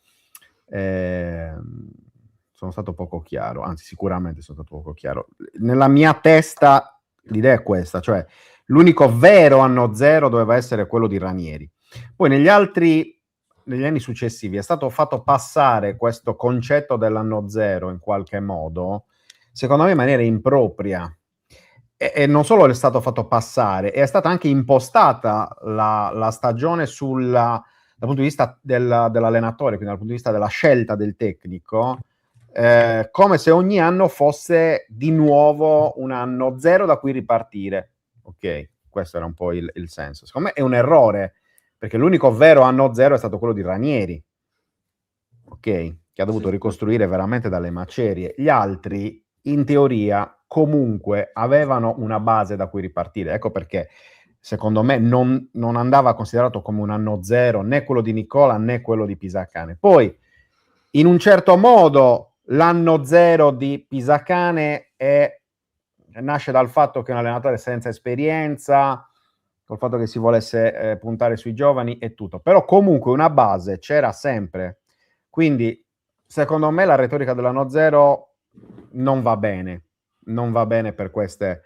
sono stato poco chiaro, anzi sicuramente sono stato poco chiaro. Nella mia testa l'idea è questa, cioè l'unico vero anno zero doveva essere quello di Ranieri. Poi negli anni successivi è stato fatto passare questo concetto dell'anno zero in qualche modo, secondo me in maniera impropria, e non solo è stato fatto passare, è stata anche impostata la stagione dal punto di vista dell'allenatore, quindi dal punto di vista della scelta del tecnico, come se ogni anno fosse di nuovo un anno zero da cui ripartire. Ok, questo era un po' il senso. Secondo me è un errore, perché l'unico vero anno zero è stato quello di Ranieri, ok, che ha dovuto ricostruire veramente dalle macerie. Gli altri, in teoria, comunque avevano una base da cui ripartire. Ecco perché, secondo me, non andava considerato come un anno zero né quello di Nicola né quello di Pisacane. Poi, in un certo modo, l'anno zero di Pisacane è nasce dal fatto che è un allenatore senza esperienza, col fatto che si volesse puntare sui giovani e tutto, però comunque una base c'era sempre, quindi secondo me la retorica dell'anno zero non va bene per questi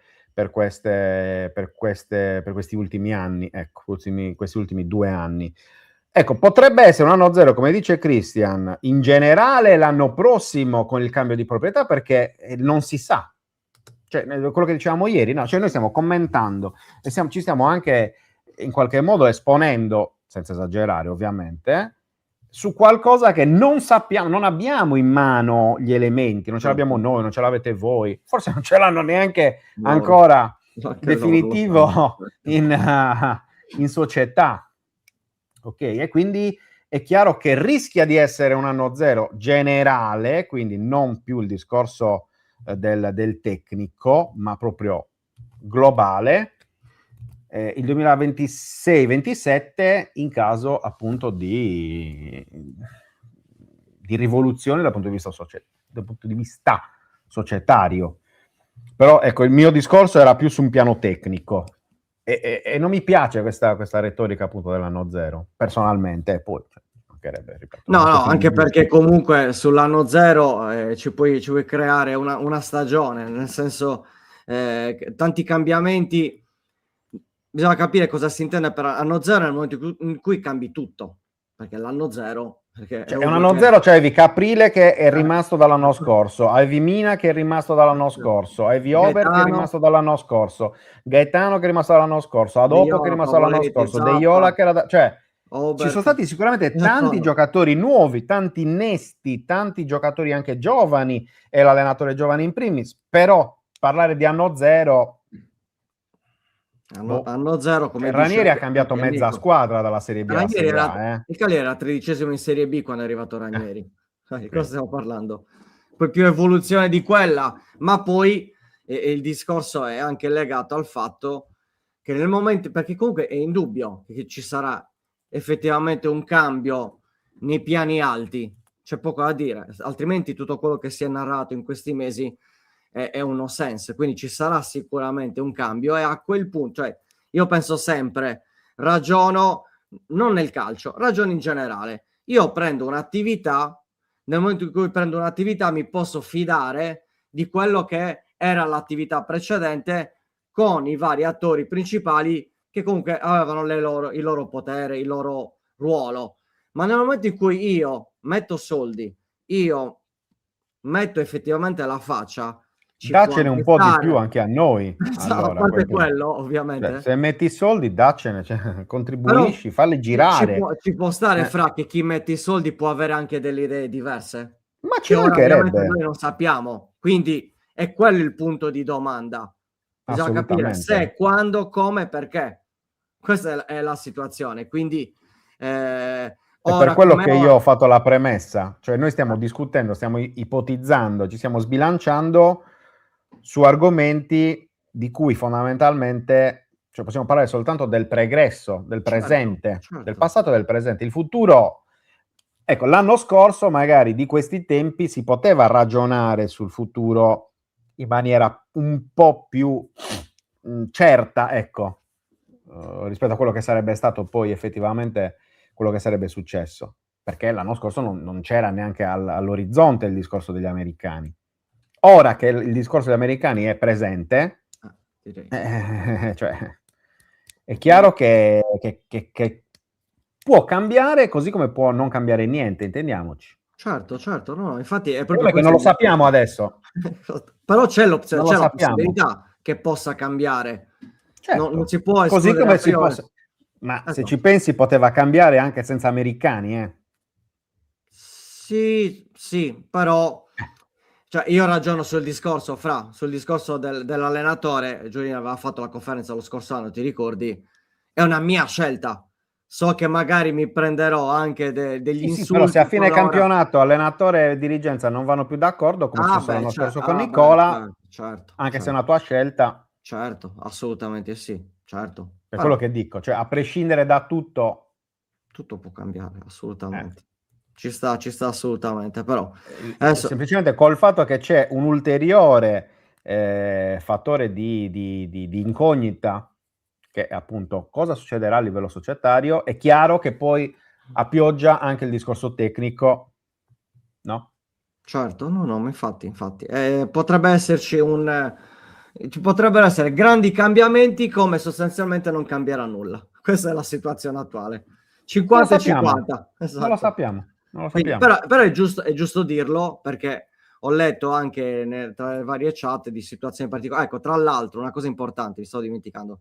ultimi anni, ecco, questi ultimi 2 anni. Ecco, potrebbe essere un anno zero, come dice Christian, in generale l'anno prossimo con il cambio di proprietà, perché non si sa. Cioè, quello che dicevamo ieri, no? Cioè noi stiamo commentando e ci stiamo anche in qualche modo esponendo, senza esagerare ovviamente, su qualcosa che non sappiamo, non abbiamo in mano gli elementi, non ce l'abbiamo noi, non ce l'avete voi, forse non ce l'hanno neanche ancora definitivo in società. Ok, e quindi è chiaro che rischia di essere un anno zero generale, quindi non più il discorso del tecnico, ma proprio globale, il 2026-27 in caso appunto di rivoluzione dal punto di vista societario. Però ecco, il mio discorso era più su un piano tecnico. E non mi piace questa retorica appunto dell'anno zero, personalmente, poi ripeto, no, anche perché comunque sull'anno zero ci puoi creare una stagione, nel senso tanti cambiamenti, bisogna capire cosa si intende per anno zero nel momento in cui cambi tutto, perché l'anno zero... È un anno zero, cioè avevi Caprile che è rimasto dall'anno scorso, avevi Mina che è rimasto dall'anno scorso, avevi Ober che è rimasto dall'anno scorso, Gaetano che è rimasto dall'anno scorso, Adopo che è rimasto dall'anno scorso, De Iola che era cioè ci sono stati sicuramente tanti giocatori nuovi, tanti innesti, tanti giocatori anche giovani e l'allenatore giovane in primis, però parlare di anno zero... Anno zero, come Ranieri ha cambiato mezza squadra dalla Serie B alla Serie A. Il Cagliari era 13° in Serie B quando è arrivato Ranieri. Di cosa stiamo parlando? Poi più evoluzione di quella, ma poi il discorso è anche legato al fatto che nel momento, perché comunque è indubbio che ci sarà effettivamente un cambio nei piani alti, c'è poco da dire, altrimenti tutto quello che si è narrato in questi mesi è un no sense, quindi ci sarà sicuramente un cambio e a quel punto, cioè io penso sempre, ragiono non nel calcio, ragiono in generale, io prendo un'attività, nel momento in cui prendo un'attività mi posso fidare di quello che era l'attività precedente con i vari attori principali che comunque avevano il loro potere, il loro ruolo, ma nel momento in cui io metto soldi, io metto effettivamente la faccia, daccene un po' di più anche a noi. Allora, a parte quello, ovviamente. Cioè, se metti i soldi, daccene, cioè, contribuisci, però, falli girare. Ci può stare fra che chi mette i soldi può avere anche delle idee diverse. Ma ci mancherebbe. Noi non sappiamo. Quindi è quello il punto di domanda. Bisogna capire se, quando, come, perché. Questa è la situazione. Quindi è per quello che io ho fatto la premessa. Cioè noi stiamo discutendo, stiamo ipotizzando, ci stiamo sbilanciando su argomenti di cui fondamentalmente, cioè possiamo parlare soltanto del pregresso, del presente, certo. Del passato e del presente. Il futuro, ecco, l'anno scorso magari di questi tempi si poteva ragionare sul futuro in maniera un po' più certa, ecco, rispetto a quello che sarebbe stato poi effettivamente quello che sarebbe successo, perché l'anno scorso non c'era neanche all'orizzonte il discorso degli americani. Ora che il discorso degli americani è presente, cioè, è chiaro che può cambiare così come può non cambiare niente, intendiamoci. Certo, no, infatti è proprio che non lo sappiamo adesso. Però c'è l'opzione, c'è la possibilità che possa cambiare. Certo. Non si può così come si può. Ma se ci pensi poteva cambiare anche senza americani, Sì, però cioè io ragiono sul discorso dell'allenatore. Giulino aveva fatto la conferenza lo scorso anno, ti ricordi? È una mia scelta. So che magari mi prenderò anche degli insulti. Sì, però se a fine campionato allenatore e dirigenza non vanno più d'accordo, come successo l'anno scorso con Nicola, certo, se è una tua scelta. Certo, assolutamente sì, certo. È quello che dico, cioè a prescindere da tutto può cambiare, assolutamente. Ci sta assolutamente, però semplicemente col fatto che c'è un ulteriore fattore di incognita, che è appunto cosa succederà a livello societario. È chiaro che poi a pioggia anche il discorso tecnico, no? Certo, no, infatti. Potrebbe esserci ci potrebbero essere grandi cambiamenti, come sostanzialmente non cambierà nulla. Questa è la situazione attuale. 50 e 50. Esatto. Non lo sappiamo. Quindi, però è giusto dirlo, perché ho letto anche tra le varie chat di situazioni particolari. Ecco, tra l'altro, una cosa importante, mi stavo dimenticando.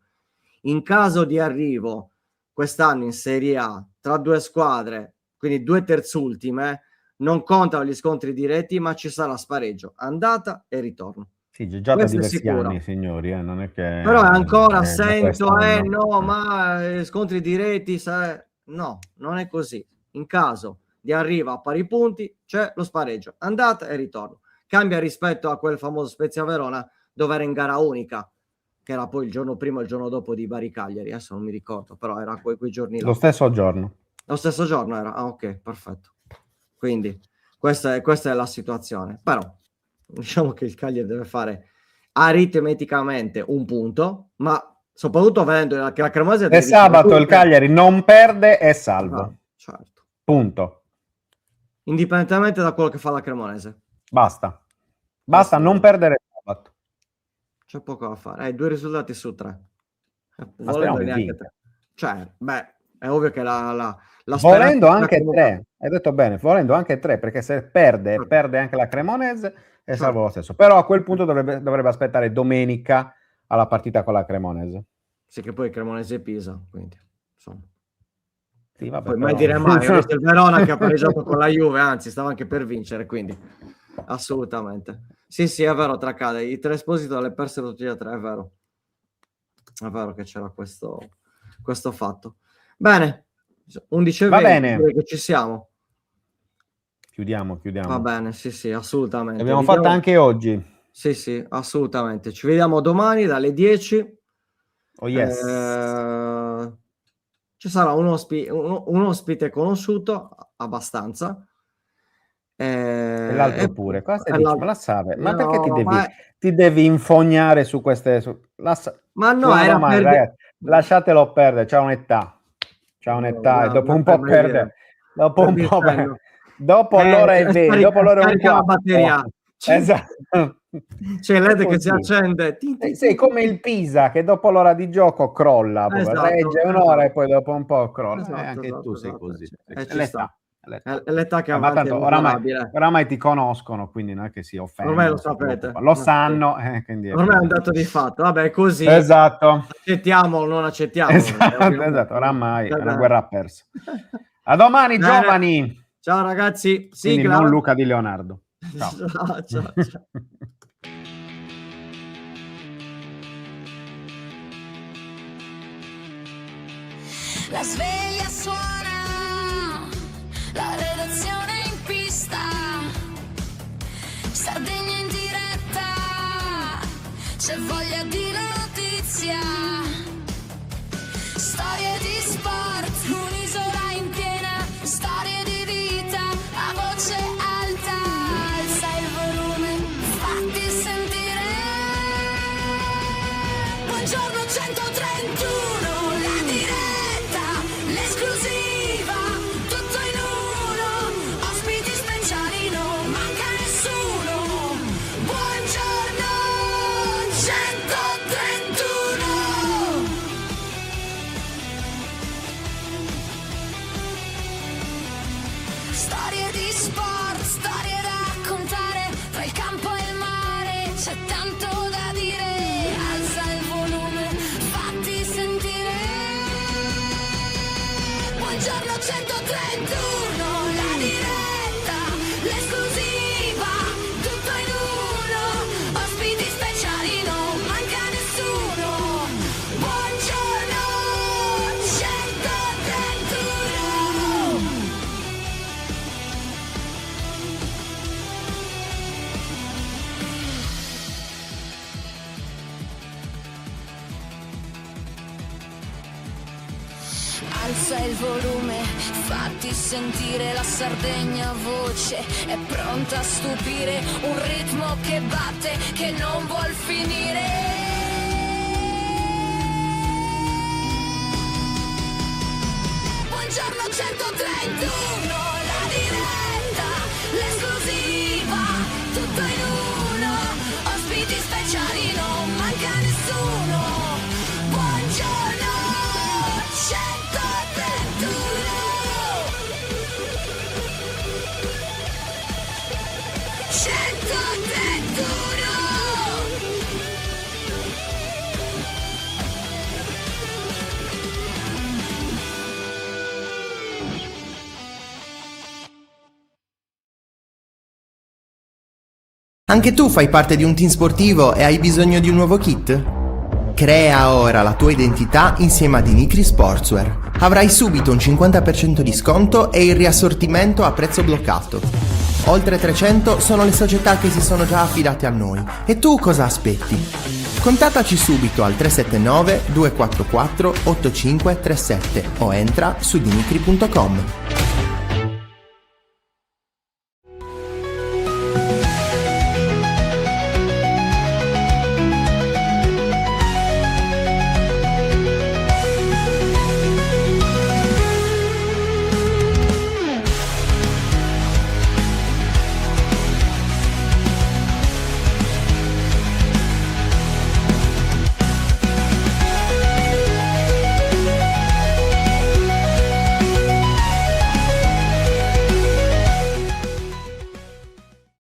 In caso di arrivo quest'anno in Serie A tra due squadre, quindi due terzultime, non contano gli scontri diretti, ma ci sarà spareggio, andata e ritorno. Sì, già da diversi anni, signori, non è che... Però ancora sento, no, ma scontri diretti, no, non è così. In caso di arrivo a pari punti, c'è lo spareggio, andata e ritorno. Cambia rispetto a quel famoso Spezia Verona, dove era in gara unica, che era poi il giorno prima e il giorno dopo di Bari Cagliari, adesso non mi ricordo, però era quei giorni là. Lo stesso giorno era, ok, perfetto. Quindi questa è la situazione. Però diciamo che il Cagliari deve fare aritmeticamente un punto, ma soprattutto vedendo che la Cremonese è sabato, il Cagliari non perde, è salvo. Certo. Punto. Indipendentemente da quello che fa la Cremonese. Basta non perdere sabato. C'è poco da fare. 2 risultati su 3. Volendo neanche 3. Cioè, è ovvio che la volendo anche 3, hai detto bene, volendo anche 3, perché se perde anche la Cremonese è salvo lo stesso. Però a quel punto dovrebbe aspettare domenica alla partita con la Cremonese. Sì, che poi Cremonese e Pisa, quindi insomma. Sì, vabbè, poi mai dire mai, ho visto il Verona che ha pareggiato con la Juve, anzi stava anche per vincere, quindi assolutamente. Sì, è vero, Tracade, i 3 Esposito le persero tutti e 3, è vero che c'era questo fatto. Bene, 11:20, va bene, che ci siamo. Chiudiamo. Va bene, sì, assolutamente. L'abbiamo fatta anche oggi. Sì, assolutamente. Ci vediamo domani dalle 10. Oh yes. Ci sarà un ospite conosciuto abbastanza. E l'altro pure. Cosa stai dicendo? Ma la Save. Ma no, perché ti devi infognare su queste... Ma no, era domani, ragazzi, lasciatelo perdere, c'ha un'età. E dopo un po' perde. Dopo l'ora e 20, dopo l'ora e un quarto. Batteria. Esatto. C'è l'ED che si accende. Sei come il Pisa che dopo l'ora di gioco crolla, regge un'ora e poi dopo un po' crolla. Anche tu sei così. L'età che avanti oramai ti conoscono, quindi non è che si offendono. Ormai lo sapete. Lo sanno. Quindi ormai è un dato di fatto. Vabbè, così. Esatto. Accettiamo o non accettiamo. Esatto. Oramai è una guerra persa. A domani, giovani. Ciao ragazzi. Quindi non Luca Di Leonardo. Ciao. La sveglia suona, la redazione in pista, Sardegna in diretta, c'è voglia di notizia, storie di sport, un'isola in piena, storie di vita, a voce alta, alza il volume, fatti sentire. Buongiorno 131, la diretta, l'esclusiva, tutto in uno, ospiti speciali, non manca nessuno. Buongiorno 131. Storie di sport, storie da raccontare, tra il campo e il mare c'è tanto da dire. Alza il volume, fatti sentire. Buongiorno 131, la diretta, l'esclusiva, tutto in uno, ospiti speciali, non manca nessuno. Buongiorno 131. Alza alza il volume, fatti sentire la Sardegna voce, è pronta a stupire, un ritmo che batte, che non vuol finire. Buongiorno 131, la diretta, l'esclusiva, tutto in uno, ospiti speciali, non manca nessuno. Buongiorno 131. Anche tu fai parte di un team sportivo e hai bisogno di un nuovo kit? Crea ora la tua identità insieme a Dinicri Sportswear. Avrai subito un 50% di sconto e il riassortimento a prezzo bloccato. Oltre 300 sono le società che si sono già affidate a noi. E tu cosa aspetti? Contattaci subito al 379 244 8537 o entra su dinicri.com.